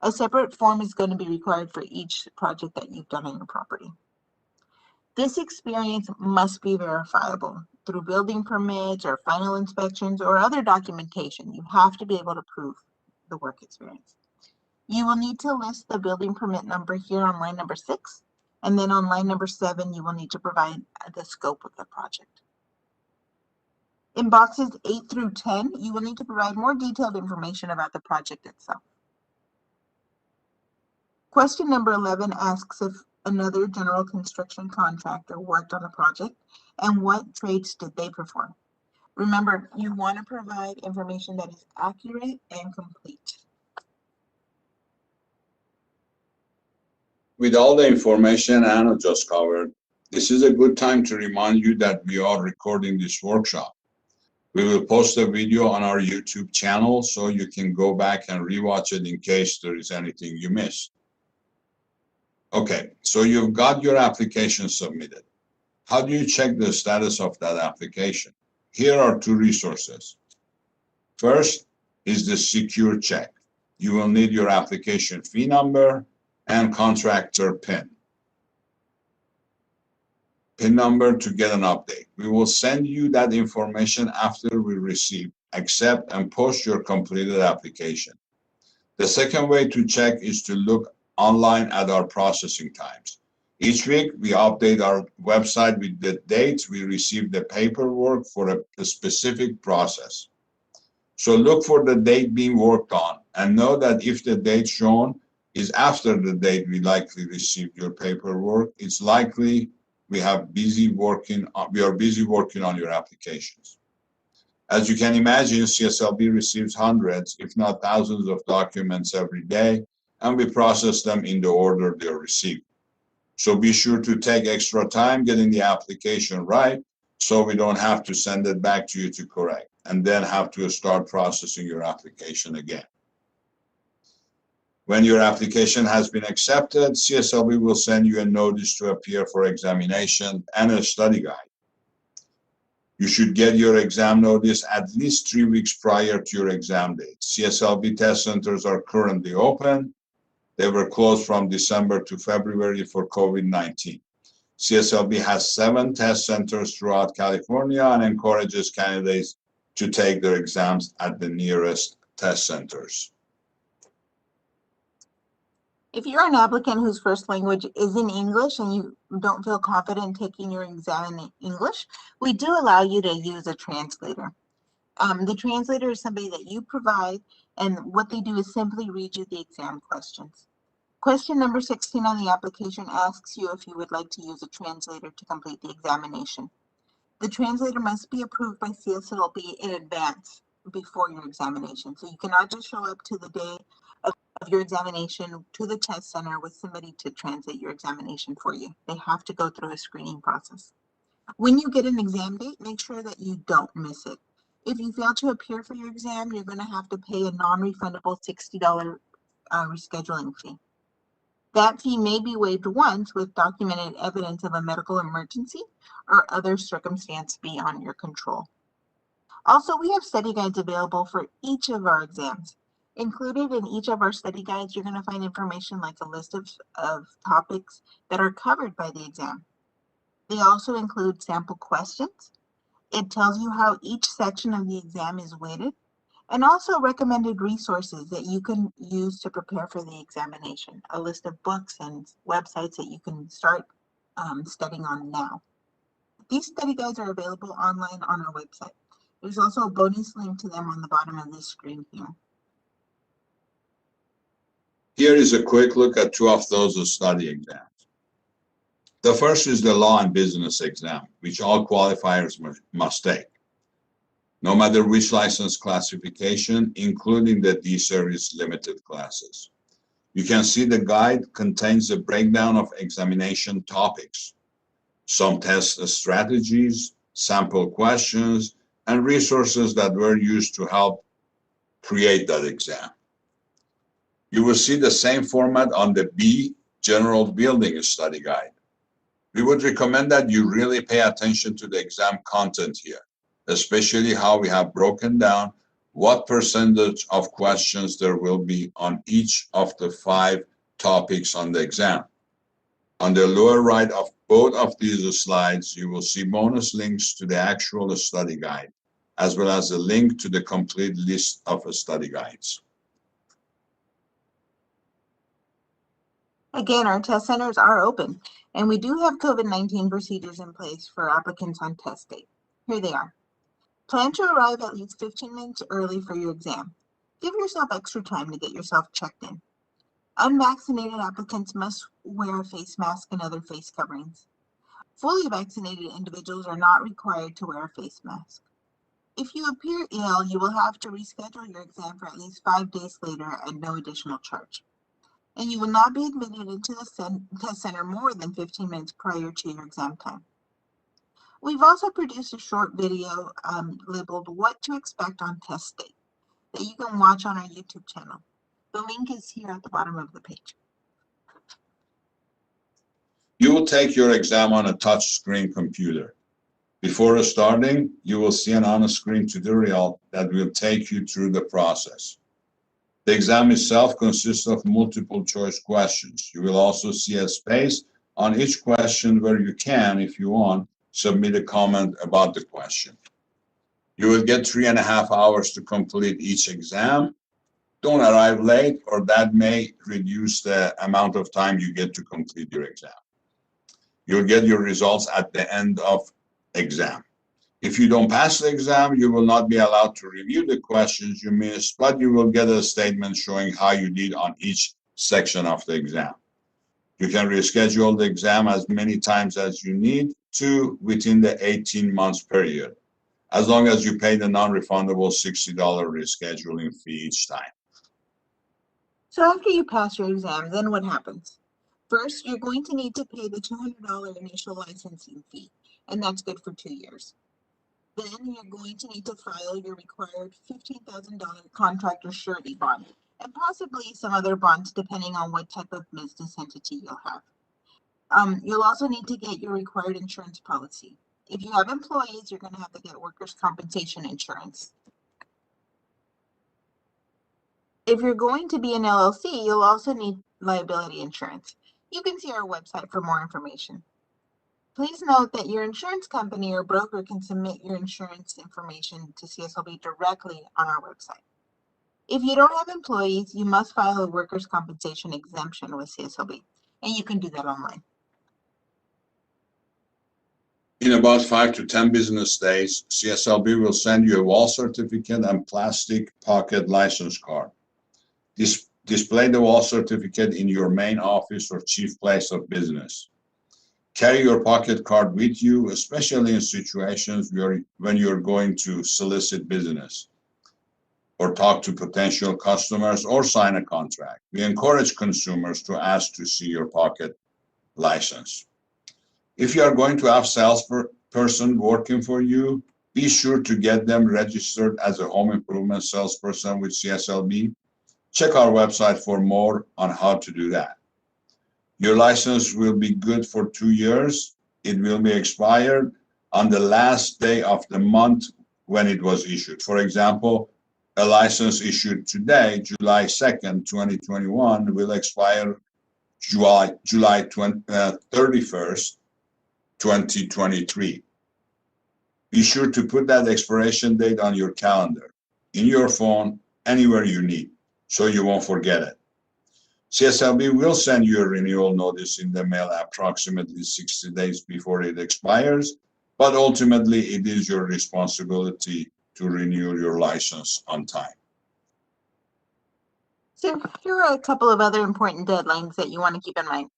A separate form is going to be required for each project that you've done on your property. This experience must be verifiable through building permits or final inspections or other documentation. You have to be able to prove the work experience. You will need to list the building permit number here on line number 6, and then on line number 7, you will need to provide the scope of the project. In boxes 8 through 10, you will need to provide more detailed information about the project itself. Question number 11 asks if another general construction contractor worked on the project and what trades did they perform. Remember, you want to provide information that is accurate and complete. With all the information Anna just covered, this is a good time to remind you that we are recording this workshop. We will post a video on our YouTube channel so you can go back and rewatch it in case there is anything you missed. Okay, so you've got your application submitted. How do you check the status of that application? Here are 2 resources. First is the secure check. You will need your application fee number and contractor PIN number to get an update. We will send you that information after we receive, accept, and post your completed application. The second way to check is to look online at our processing times. Each week, we update our website with the dates we receive the paperwork for a specific process. So look for the date being worked on and know that if the date shown is after the date we likely received your paperwork, it's likely we are busy working on your applications. As you can imagine, CSLB receives hundreds, if not thousands of documents every day, and we process them in the order they're received. So be sure to take extra time getting the application right so we don't have to send it back to you to correct and then have to start processing your application again. When your application has been accepted, CSLB will send you a notice to appear for examination and a study guide. You should get your exam notice at least 3 weeks prior to your exam date. CSLB test centers are currently open. They were closed from December to February for COVID-19. CSLB has 7 test centers throughout California and encourages candidates to take their exams at the nearest test centers. If you're an applicant whose first language isn't English and you don't feel confident taking your exam in English, we do allow you to use a translator. The translator is somebody that you provide, and what they do is simply read you the exam questions. Question number 16 on the application asks you if you would like to use a translator to complete the examination. The translator must be approved by CSLB in advance before your examination. So you cannot just show up to the day of your examination to the test center with somebody to translate your examination for you. They have to go through a screening process. When you get an exam date, make sure that you don't miss it. If you fail to appear for your exam, you're going to have to pay a non-refundable $60 rescheduling fee. That fee may be waived once with documented evidence of a medical emergency or other circumstance beyond your control. Also, we have study guides available for each of our exams. Included in each of our study guides, you're going to find information like a list of topics that are covered by the exam. They also include sample questions. It tells you how each section of the exam is weighted, and also recommended resources that you can use to prepare for the examination, a list of books and websites that you can start studying on now. These study guides are available online on our website. There's also a bonus link to them on the bottom of this screen here. Here is a quick look at two of those study exams. The first is the law and business exam, which all qualifiers must take, no matter which license classification, including the D-Series limited classes. You can see the guide contains a breakdown of examination topics, some test strategies, sample questions, and resources that were used to help create that exam. You will see the same format on the B, General Building Study Guide. We would recommend that you really pay attention to the exam content here, especially how we have broken down what percentage of questions there will be on each of the 5 topics on the exam. On the lower right of both of these slides, you will see bonus links to the actual study guide, as well as a link to the complete list of study guides. Again, our test centers are open, and we do have COVID-19 procedures in place for applicants on test date. Here they are. Plan to arrive at least 15 minutes early for your exam. Give yourself extra time to get yourself checked in. Unvaccinated applicants must wear a face mask and other face coverings. Fully vaccinated individuals are not required to wear a face mask. If you appear ill, you will have to reschedule your exam for at least 5 days later at no additional charge. And you will not be admitted into the test center more than 15 minutes prior to your exam time. We've also produced a short video labeled What to Expect on Test Day that you can watch on our YouTube channel. The link is here at the bottom of the page. You will take your exam on a touchscreen computer. Before starting, you will see an on-screen tutorial that will take you through the process. The exam itself consists of multiple choice questions. You will also see a space on each question where you can, if you want, submit a comment about the question. You will get 3.5 hours to complete each exam. Don't arrive late, or that may reduce the amount of time you get to complete your exam. You'll get your results at the end of exam. If you don't pass the exam, you will not be allowed to review the questions you missed, but you will get a statement showing how you did on each section of the exam. You can reschedule the exam as many times as you need to within the 18 months period, as long as you pay the non-refundable $60 rescheduling fee each time. So after you pass your exam, then what happens? First, you're going to need to pay the $200 initial licensing fee, and that's good for 2 years. Then you're going to need to file your required $15,000 contractor surety bond, and possibly some other bonds depending on what type of business entity you'll have. You'll also need to get your required insurance policy. If you have employees, you're going to have to get workers' compensation insurance. If you're going to be an LLC, you'll also need liability insurance. You can see our website for more information. Please note that your insurance company or broker can submit your insurance information to CSLB directly on our website. If you don't have employees, you must file a workers' compensation exemption with CSLB, and you can do that online. In about 5 to 10 business days, CSLB will send you a wall certificate and plastic pocket license card. Display the wall certificate in your main office or chief place of business. Carry your pocket card with you, especially in situations when you're going to solicit business or talk to potential customers or sign a contract. We encourage consumers to ask to see your pocket license. If you are going to have salesperson working for you, be sure to get them registered as a home improvement salesperson with CSLB. Check our website for more on how to do that. Your license will be good for 2 years. It will be expired on the last day of the month when it was issued. For example, a license issued today, July 2nd, 2021, will expire July 31st, 2023. Be sure to put that expiration date on your calendar, in your phone, anywhere you need, so you won't forget it. CSLB will send you a renewal notice in the mail approximately 60 days before it expires, but ultimately it is your responsibility to renew your license on time. So here are a couple of other important deadlines that you want to keep in mind.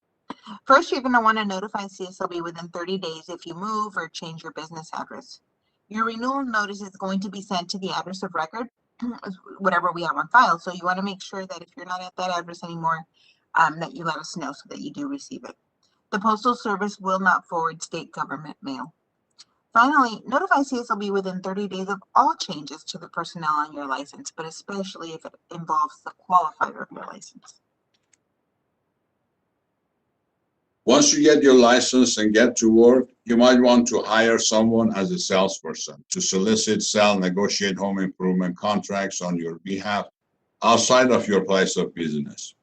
First, you're going to want to notify CSLB within 30 days if you move or change your business address. Your renewal notice is going to be sent to the address of record, whatever we have on file. So you want to make sure that if you're not at that address anymore, that you let us know so that you do receive it. The Postal Service will not forward state government mail. Finally, notify CSLB within 30 days of all changes to the personnel on your license, but especially if it involves the qualifier of your license. Once you get your license and get to work, you might want to hire someone as a salesperson to solicit, sell, negotiate home improvement contracts on your behalf outside of your place of business.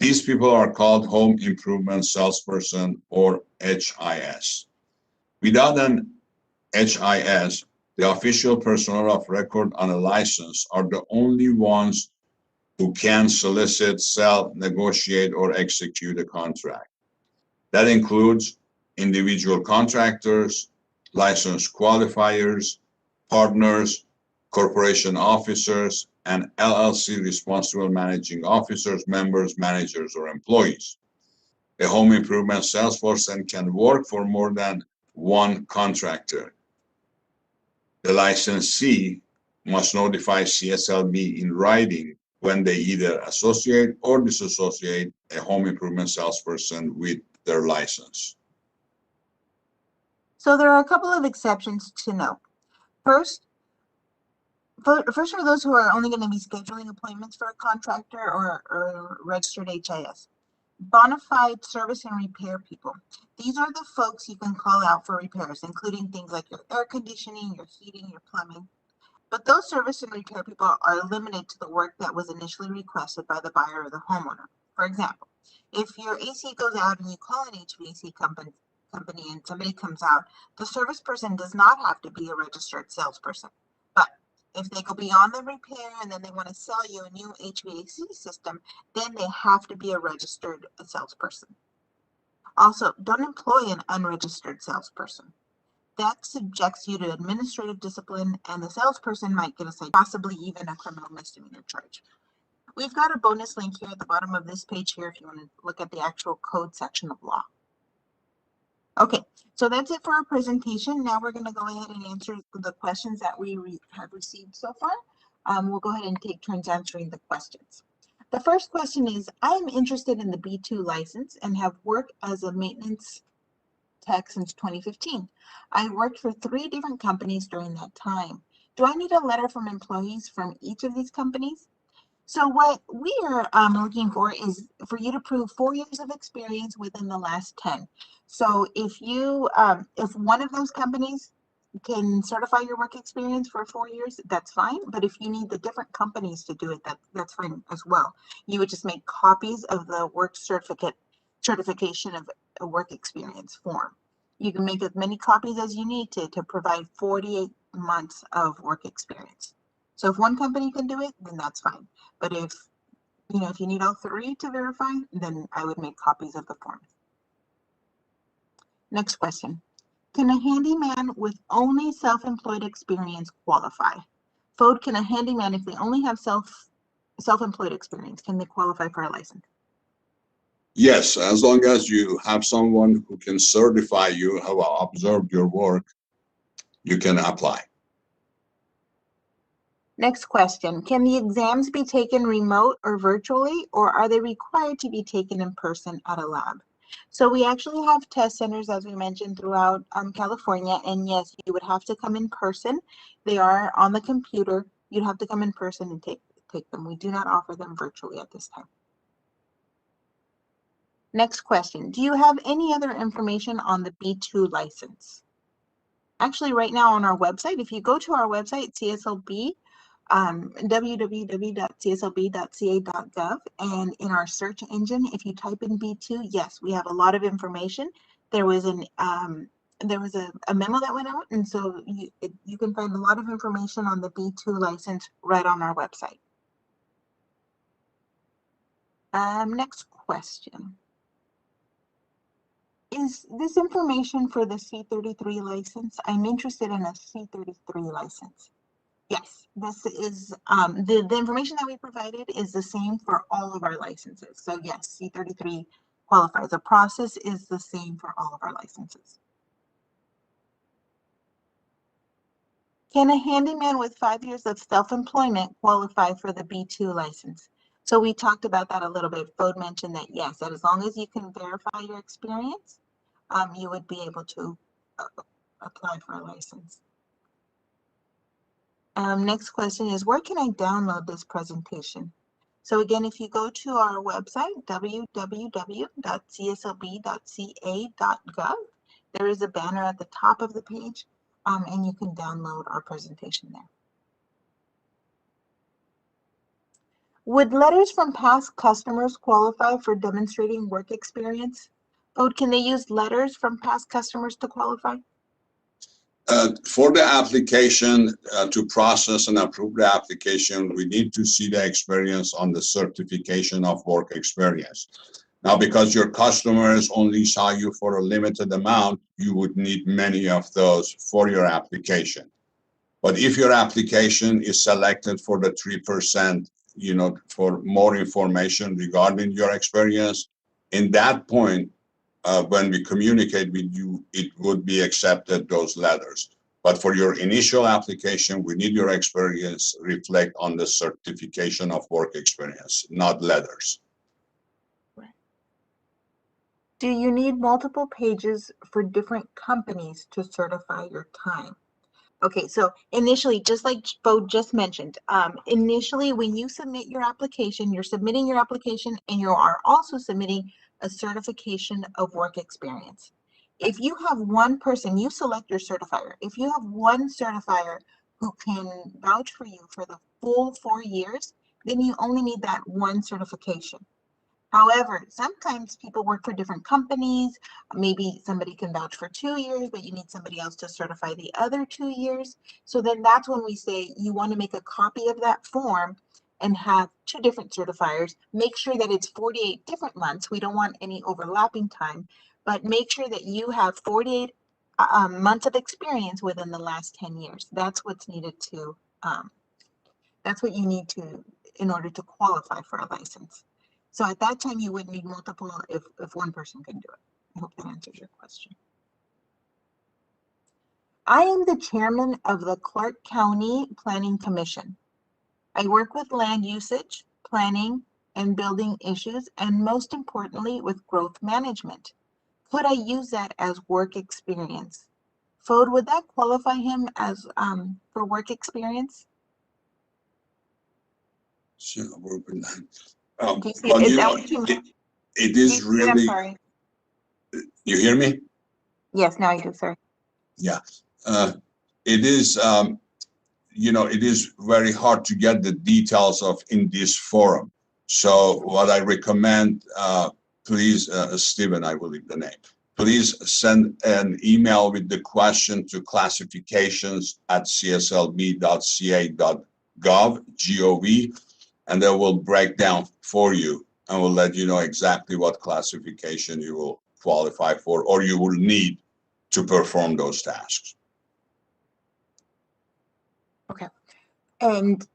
These people are called home improvement salesperson, or HIS. Without an HIS, the official personnel of record on a license are the only ones who can solicit, sell, negotiate, or execute a contract. That includes individual contractors, licensed qualifiers, partners, corporation officers, and LLC responsible managing officers, members, managers, or employees. A home improvement salesperson can work for more than one contractor. The licensee must notify CSLB in writing when they either associate or disassociate a home improvement salesperson with their license. So there are a couple of exceptions to note. First, for those who are only going to be scheduling appointments for a contractor or registered HIS. Bona fide service and repair people. These are the folks you can call out for repairs, including things like your air conditioning, your heating, your plumbing. But those service and repair people are limited to the work that was initially requested by the buyer or the homeowner. For example, if your AC goes out and you call an HVAC company and somebody comes out, the service person does not have to be a registered salesperson. But if they go beyond the repair and then they want to sell you a new HVAC system, then they have to be a registered salesperson. Also, don't employ an unregistered salesperson. That subjects you to administrative discipline, and the salesperson might get a citation, possibly even a criminal misdemeanor charge. We've got a bonus link here at the bottom of this page here if you want to look at the actual code section of law. Okay, so that's it for our presentation. Now we're going to go ahead and answer the questions that we have received so far. We'll go ahead and take turns answering the questions. The first question is, I am interested in the B2 license and have worked as a maintenance tech since 2015. I worked for 3 different companies during that time. Do I need a letter from employees from each of these companies? So what we are looking for is for you to prove 4 years of experience within the last 10. So if you, if one of those companies can certify your work experience for 4 years, that's fine. But if you need the different companies to do it, that's fine as well. You would just make copies of the work certification of a work experience form. You can make as many copies as you need to provide 48 months of work experience. So if one company can do it, then that's fine. But if you need all 3 to verify, then I would make copies of the form. Next question. Can a handyman with only self-employed experience qualify? FODE, can a handyman, if they only have self-employed experience, can they qualify for a license? Yes, as long as you have someone who can certify you, have observed your work, you can apply. Next question. Can the exams be taken remote or virtually, or are they required to be taken in person at a lab? So we actually have test centers, as we mentioned, throughout California. And yes, you would have to come in person. They are on the computer. You'd have to come in person and take them. We do not offer them virtually at this time. Next question. Do you have any other information on the B2 license? Actually, right now on our website, if you go to our website, CSLB, www.cslb.ca.gov, and in our search engine, if you type in B2, yes, we have a lot of information. There was a memo that went out, and so you can find a lot of information on the B2 license right on our website. Next question. Is this information for the C33 license? I'm interested in a C33 license. Yes, this is the information that we provided is the same for all of our licenses. So yes, C33 qualifies. The process is the same for all of our licenses. Can a handyman with 5 years of self-employment qualify for the B2 license? So we talked about that a little bit. FODE mentioned that yes, that as long as you can verify your experience, you would be able to apply for a license. Next question is, where can I download this presentation? So again, if you go to our website, www.cslb.ca.gov, there is a banner at the top of the page, and you can download our presentation there. Would letters from past customers qualify for demonstrating work experience? FODE, can they use letters from past customers to qualify? For the application, to process and approve the application, we need to see the experience on the certification of work experience. Now, because your customers only saw you for a limited amount, you would need many of those for your application. But if your application is selected for the 3%, for more information regarding your experience, in that point, when we communicate with you, it would be accepted, those letters. But for your initial application, we need your experience reflect on the certification of work experience, not letters. Do you need multiple pages for different companies to certify your time? Okay, so initially, just like Bo just mentioned, initially when you submit your application, you're submitting your application and you are also submitting a certification of work experience. If you have one person, you select your certifier. If you have one certifier who can vouch for you for the full 4 years, then you only need that one certification. However, sometimes people work for different companies. Maybe somebody can vouch for 2 years, but you need somebody else to certify the other 2 years. So then that's when we say you want to make a copy of that form and have 2 different certifiers. Make sure that it's 48 different months. We don't want any overlapping time, but make sure that you have 48 months of experience within the last 10 years. That's what's needed to, that's what you need to, in order to qualify for a license. So at that time, you would need multiple if one person can do it. I hope that answers your question. I am the chairman of the Clark County Planning Commission. I work with land usage, planning, and building issues, and most importantly, with growth management. Could I use that as work experience? FODE, would that qualify him as for work experience? Sure, work with that. It is really. Sorry. You hear me? Yes, now I do, sir. Yeah, it is. It is very hard to get the details of in this forum. So what I recommend, please, Stephen, I will leave the name. Please send an email with the question to classifications@cslb.ca.gov, and they will break down for you and will let you know exactly what classification you will qualify for or you will need to perform those tasks. Okay. And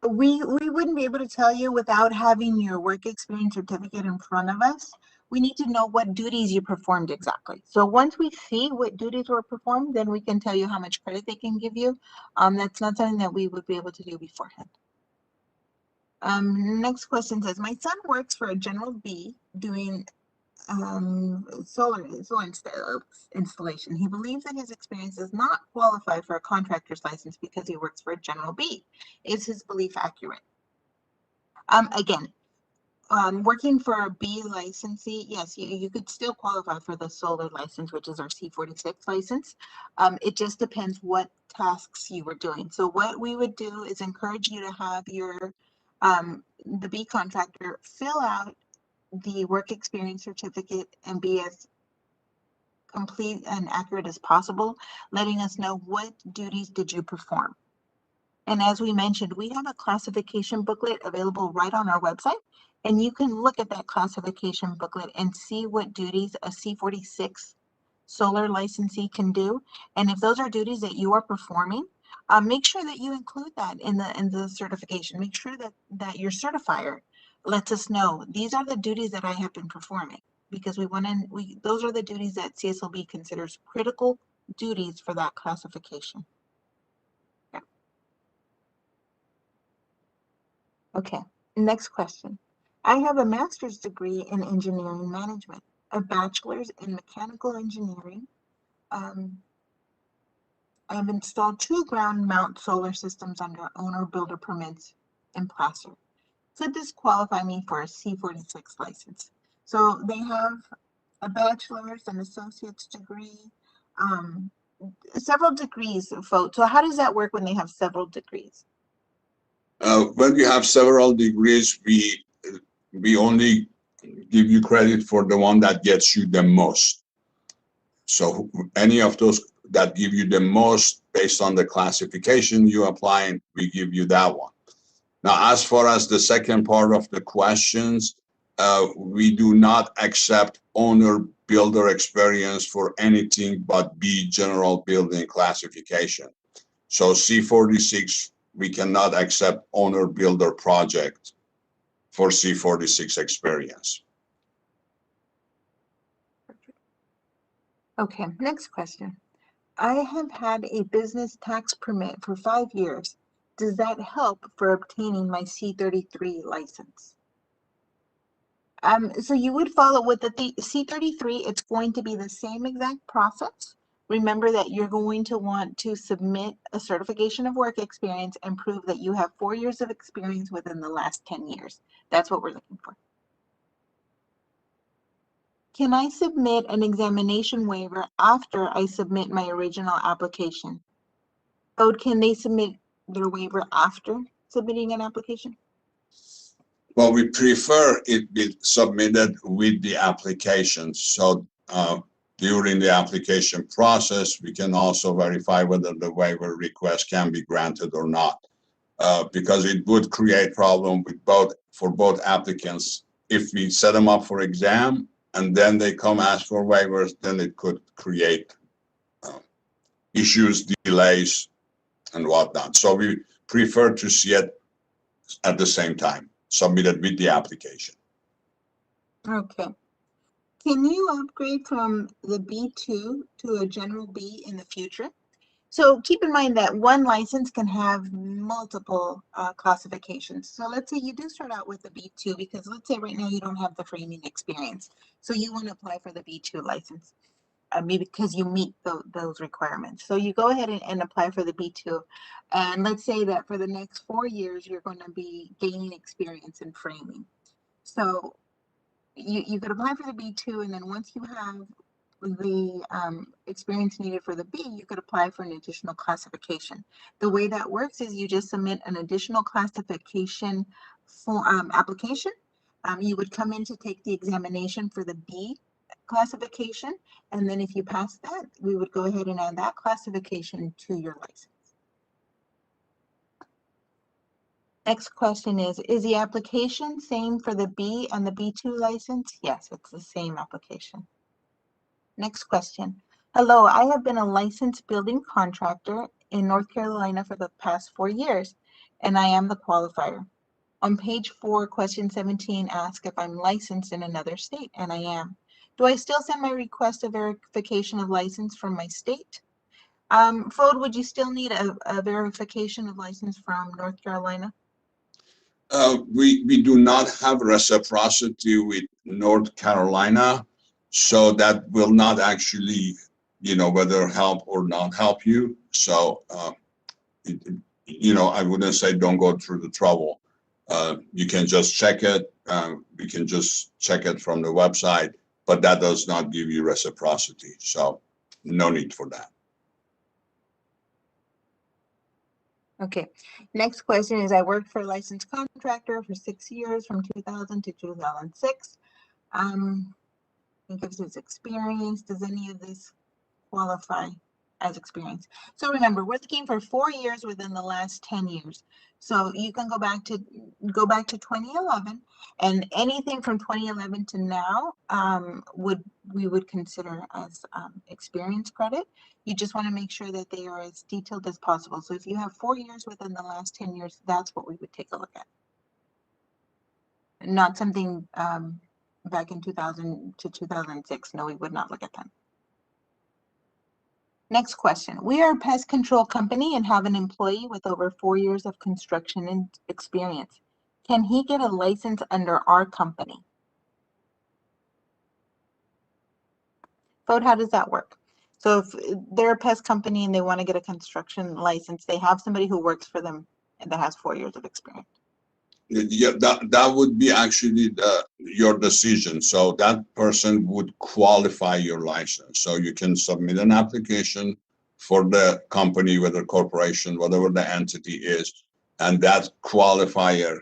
we wouldn't be able to tell you without having your work experience certificate in front of us. We need to know what duties you performed exactly. So once we see what duties were performed, then we can tell you how much credit they can give you. That's not something that we would be able to do beforehand. Next question says, my son works for a general B doing solar installation. He believes that his experience does not qualify for a contractor's license because he works for a general B. Is his belief accurate? Again, working for a B licensee, yes, you could still qualify for the solar license, which is our C46 license. It just depends what tasks you were doing. So what we would do is encourage you to have your the B contractor fill out the work experience certificate and be as complete and accurate as possible, letting us know what duties did you perform. And as we mentioned, we have a classification booklet available right on our website, and you can look at that classification booklet and see what duties a C46 solar licensee can do. And if those are duties that you are performing, make sure that you include that in the certification. Make sure that your certifier lets us know these are the duties that I have been performing, because those are the duties that CSLB considers critical duties for that classification. Yeah. Okay, next question. I have a master's degree in engineering management, a bachelor's in mechanical engineering. I've installed 2 ground mount solar systems under owner builder permits in Placer. Could this qualify me for a C46 license? So they have a bachelor's and associate's degree, several degrees, folks. So how does that work when they have several degrees? When you have several degrees, we only give you credit for the one that gets you the most. So any of those that give you the most based on the classification you apply, we give you that one. Now, as far as the second part of the questions, we do not accept owner builder experience for anything but B general building classification. So C46, we cannot accept owner builder project for C46 experience. Okay, next question. I have had a business tax permit for 5 years. Does that help for obtaining my C33 license? So you would follow with the C33, it's going to be the same exact process. Remember that you're going to want to submit a certification of work experience and prove that you have 4 years of experience within the last 10 years. That's what we're looking for. Can I submit an examination waiver after I submit my original application? Oh, can they submit their waiver after submitting an application? Well, we prefer it be submitted with the application. So during the application process, we can also verify whether the waiver request can be granted or not, because it would create problem with for both applicants. If we set them up for exam and then they come ask for waivers, then it could create issues, delays, and whatnot. So we prefer to see it at the same time, submitted with the application. Okay. Can you upgrade from the B2 to a general B in the future? So keep in mind that one license can have multiple classifications. So let's say you do start out with the B2, because let's say right now you don't have the framing experience. So you want to apply for the B2 license because you meet those requirements. So you go ahead and apply for the B2. And let's say that for the next 4 years, you're going to be gaining experience in framing. So you could apply for the B2, and then once you have the experience needed for the B, you could apply for an additional classification. The way that works is you just submit an additional classification for application. You would come in to take the examination for the B classification, and then if you pass that, we would go ahead and add that classification to your license. Next question is the application same for the B and the B2 license? Yes, it's the same application. Next question. Hello, I have been a licensed building contractor in North Carolina for the past 4 years, and I am the qualifier. On page 4, question 17 asks if I'm licensed in another state, and I am. Do I still send my request of verification of license from my state? Fode, would you still need a verification of license from North Carolina? We do not have reciprocity with North Carolina, so that will not actually, whether help or not help you. So, I wouldn't say don't go through the trouble. You can just check it. We can just check it from the website, but that does not give you reciprocity. So no need for that. Okay, next question is, I worked for a licensed contractor for 6 years from 2000 to 2006. Think of his experience. Does any of this qualify as experience? So remember, we're looking for 4 years within the last 10 years. So you can go back to 2011, and anything from 2011 to now we would consider as experience credit. You just want to make sure that they are as detailed as possible. So if you have 4 years within the last 10 years, that's what we would take a look at. Not something back in 2000 to 2006. No, we would not look at that. Next question. We are a pest control company and have an employee with over 4 years of construction experience. Can he get a license under our company? Fode, how does that work? So if they're a pest company and they want to get a construction license, they have somebody who works for them and that has 4 years of experience. Yeah, that would be actually your decision. So that person would qualify your license. So you can submit an application for the company, whether corporation, whatever the entity is, and that qualifier,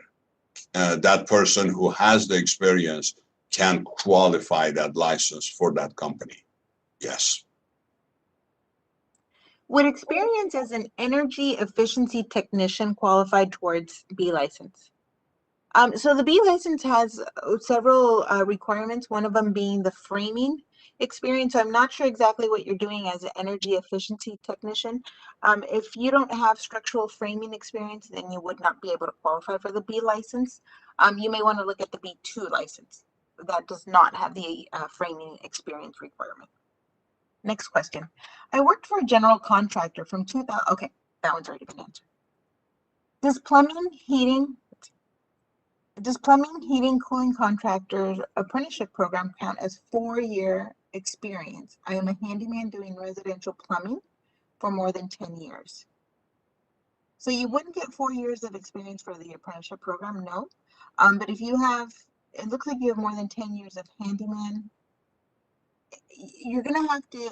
that person who has the experience can qualify that license for that company. Yes. Would experience as an energy efficiency technician qualify towards B license? So the B license has several requirements, one of them being the framing experience. So I'm not sure exactly what you're doing as an energy efficiency technician. If you don't have structural framing experience, then you would not be able to qualify for the B license. You may want to look at the B2 license. That does not have the framing experience requirement. Next question. I worked for a general contractor from 2000. Okay, that one's already been answered. Does plumbing, heating, cooling contractors apprenticeship program count as 4-year experience? I am a handyman doing residential plumbing for more than 10 years. So you wouldn't get 4 years of experience for the apprenticeship program, no. But if you have, it looks like you have more than 10 years of handyman, you're going to have to,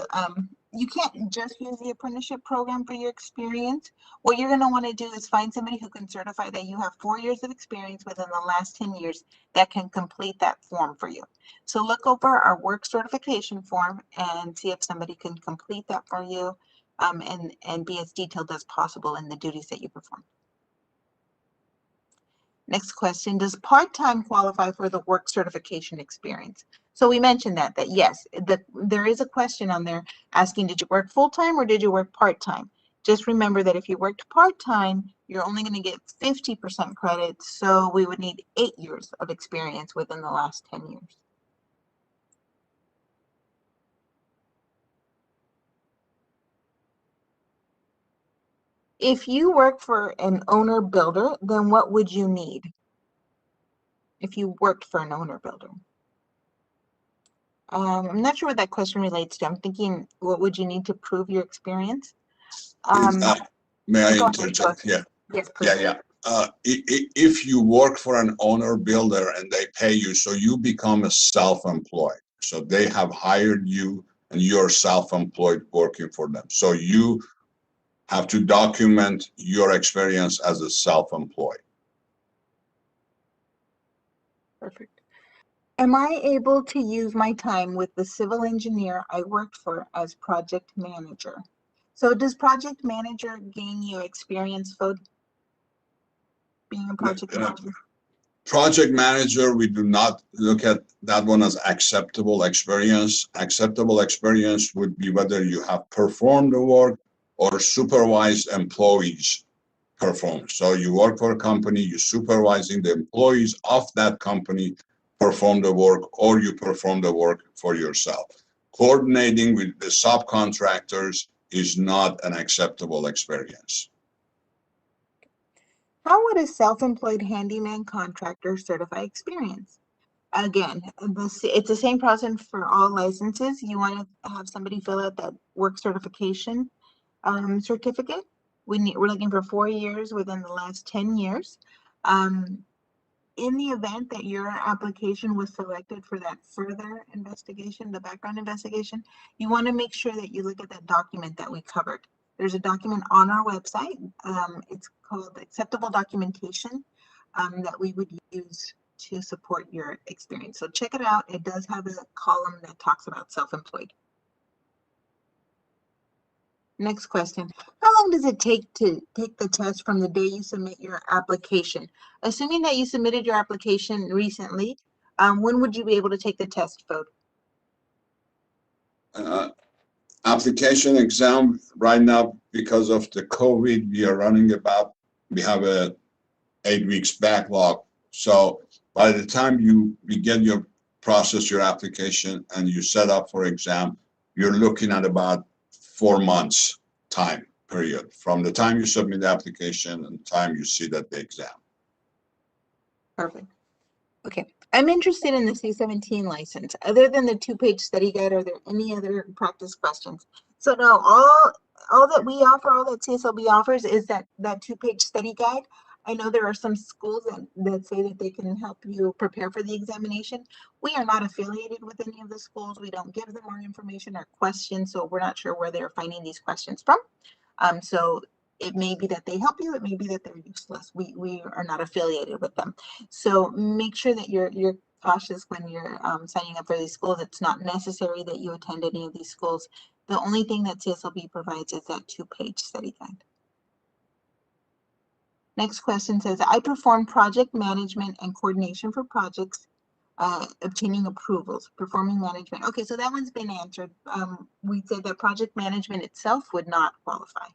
you can't just use the apprenticeship program for your experience. What you're going to want to do is find somebody who can certify that you have 4 years of experience within the last 10 years that can complete that form for you. So look over our work certification form and see if somebody can complete that for you, and be as detailed as possible in the duties that you perform. Next question, does part-time qualify for the work certification experience? So we mentioned that yes, there is a question on there asking, did you work full-time or did you work part-time? Just remember that if you worked part-time, you're only going to get 50% credit. So we would need 8 years of experience within the last 10 years. If you work for an owner builder, then what would you need if you worked for an owner builder? I'm not sure what that question relates to. I'm thinking, what would you need to prove your experience? May I interject? Yeah. Yes, please. Yeah. If you work for an owner builder and they pay you, so you become a self-employed. So they have hired you and you're self-employed working for them. So you have to document your experience as a self-employed. Perfect. Am I able to use my time with the civil engineer I worked for as project manager? So does project manager gain you experience, Fode? Being a project manager? Project manager, we do not look at that one as acceptable experience. Acceptable experience would be whether you have performed the work or supervised employees perform. So you work for a company, you're supervising the employees of that company perform the work, or you perform the work for yourself. Coordinating with the subcontractors is not an acceptable experience. How would a self-employed handyman contractor certify experience? Again, it's the same process for all licenses. You want to have somebody fill out that work certification certificate. We're looking for 4 years within the last 10 years. In the event that your application was selected for that further investigation, the background investigation, you want to make sure that you look at that document that we covered. There's a document on our website. It's called Acceptable Documentation that we would use to support your experience. So check it out. It does have a column that talks about self-employed. Next question. How long does it take to take the test from the day you submit your application? Assuming that you submitted your application recently, when would you be able to take the test, Fode? Application exam right now, because of the COVID, we have a 8 weeks backlog. So by the time you begin your process, your application, and you set up for exam, you're looking at about 4 months time period from the time you submit the application and the time you see that the exam. Perfect. Okay. I'm interested in the C-17 license. Other than the 2-page study guide, are there any other practice questions? So no, all that we offer, all that CSLB offers is that 2-page study guide. I know there are some schools that say that they can help you prepare for the examination. We are not affiliated with any of the schools. We don't give them our information or questions, so we're not sure where they're finding these questions from. So it may be that they help you. It may be that they're useless. We are not affiliated with them. So make sure that you're cautious when you're signing up for these schools. It's not necessary that you attend any of these schools. The only thing that CSLB provides is that 2-page study guide. Next question says, I perform project management and coordination for projects, obtaining approvals, performing management. Okay, so that one's been answered. We said that project management itself would not qualify.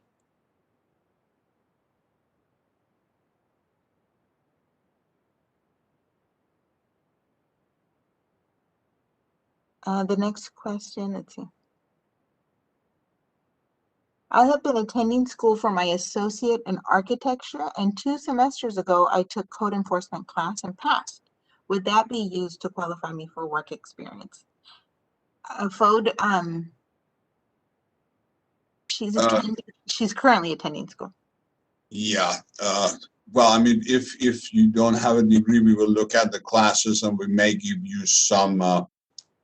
The next question, let's see. I have been attending school for my associate in architecture, and 2 semesters ago, I took code enforcement class and passed. Would that be used to qualify me for work experience? Fode, she's currently attending school. Yeah. Well, I mean, if you don't have a degree, we will look at the classes and we may give you some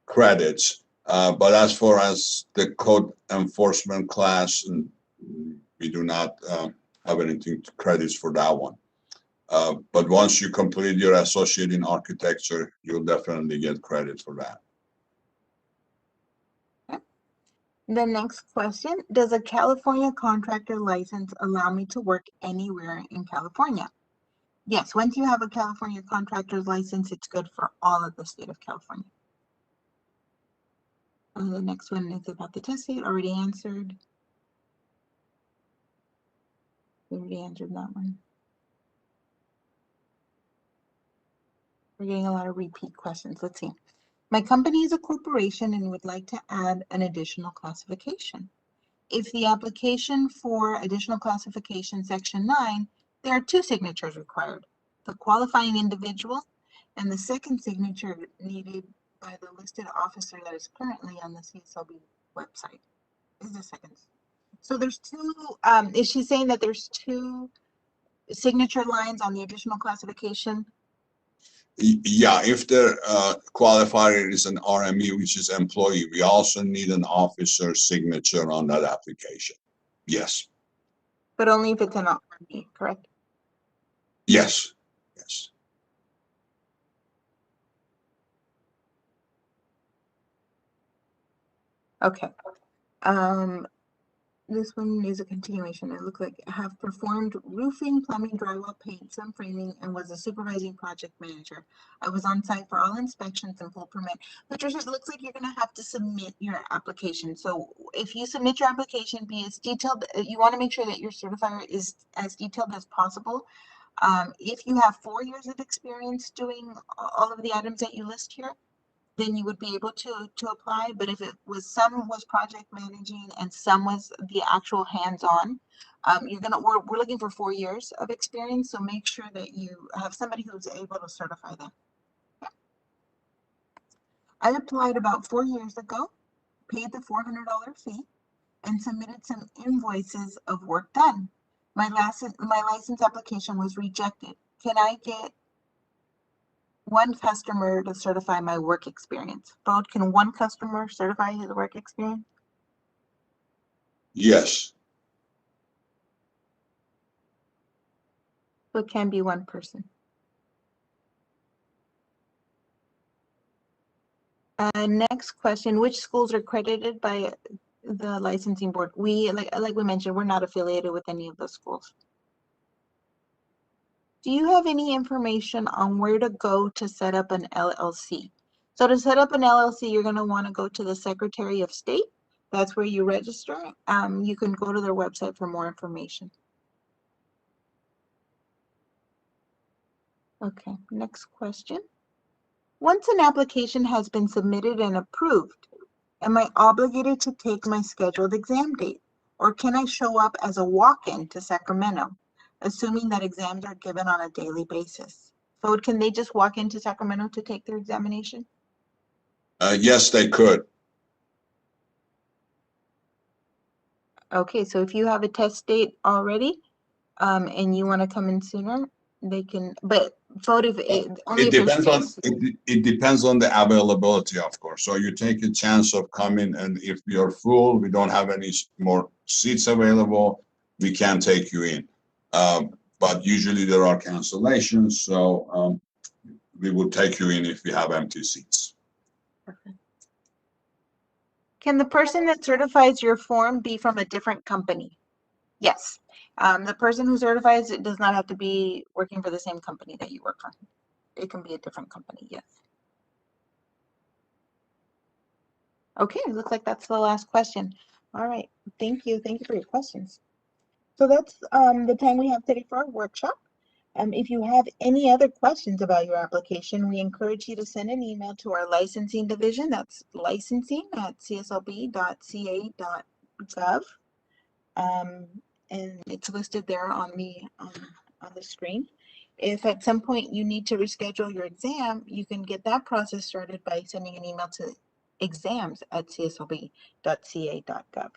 credits. But as far as the code enforcement class, we do not have anything credits for that one. But once you complete your associate in architecture, you'll definitely get credit for that. Okay. The next question, does a California contractor license allow me to work anywhere in California? Yes, once you have a California contractor's license, it's good for all of the state of California. The next one is about the test date, already answered. We already answered that one. We're getting a lot of repeat questions. Let's see. My company is a corporation and would like to add an additional classification. If the application for additional classification section 9, there are 2 signatures required, the qualifying individual and the second signature needed by the listed officer that is currently on the CSLB website. Is the second. So there's 2, is she saying that there's 2 signature lines on the additional classification? Yeah, if the qualifier is an RME, which is employee, we also need an officer signature on that application. Yes. But only if it's an RME, correct? Yes. Yes. Okay. This one is a continuation. It looks like I have performed roofing, plumbing, drywall, paint, some framing, and was a supervising project manager. I was on site for all inspections and full permit. Patricia, it looks like you're going to have to submit your application. So if you submit your application, be as detailed. You want to make sure that your certifier is as detailed as possible. If you have 4 years of experience doing all of the items that you list here, then you would be able to apply. But if it was some was project managing and some was the actual hands-on, we're looking for 4 years of experience. So make sure that you have somebody who's able to certify them. I applied about 4 years ago, paid the $400 fee, and submitted some invoices of work done. My license application was rejected. Can I get one customer to certify my work experience? Bode, can one customer certify his work experience? Yes. So it can be one person. Next question, which schools are accredited by the licensing board? We, like we mentioned, we're not affiliated with any of those schools. Do you have any information on where to go to set up an LLC? So to set up an LLC, you're going to want to go to the Secretary of State. That's where you register. You can go to their website for more information. Okay, next question. Once an application has been submitted and approved, am I obligated to take my scheduled exam date? Or can I show up as a walk-in to Sacramento, assuming that exams are given on a daily basis? So can they just walk into Sacramento to take their examination? Yes, they could. Okay, so if you have a test date already, and you want to come in sooner, they can, but only It depends on the availability, of course. So you take a chance of coming, and if you're full, we don't have any more seats available, we can't take you in. But usually there are cancellations, so we will take you in if we have empty seats. Perfect. Can the person that certifies your form be from a different company? Yes. The person who certifies it does not have to be working for the same company that you work for. It can be a different company, yes. Okay, looks like that's the last question. All right, thank you. Thank you for your questions. So that's the time we have today for our workshop. If you have any other questions about your application, we encourage you to send an email to our licensing division. That's licensing@cslb.ca.gov. And it's listed there on the screen. If at some point you need to reschedule your exam, you can get that process started by sending an email to exams@cslb.ca.gov.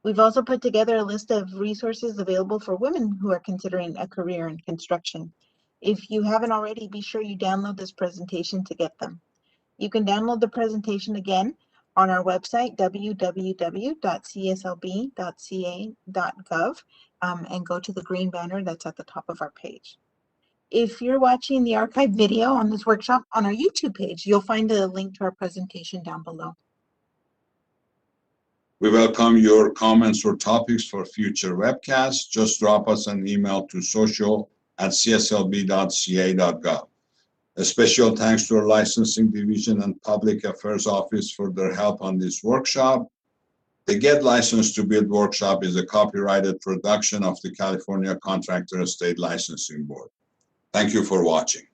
We've also put together a list of resources available for women who are considering a career in construction. If you haven't already, be sure you download this presentation to get them. You can download the presentation again on our website, www.cslb.ca.gov, and go to the green banner that's at the top of our page. If you're watching the archived video on this workshop on our YouTube page, you'll find a link to our presentation down below. We welcome your comments or topics for future webcasts. Just drop us an email to social@cslb.ca.gov. A special thanks to our licensing division and public affairs office for their help on this workshop. The Get Licensed to Build workshop is a copyrighted production of the California Contractor State Licensing Board. Thank you for watching.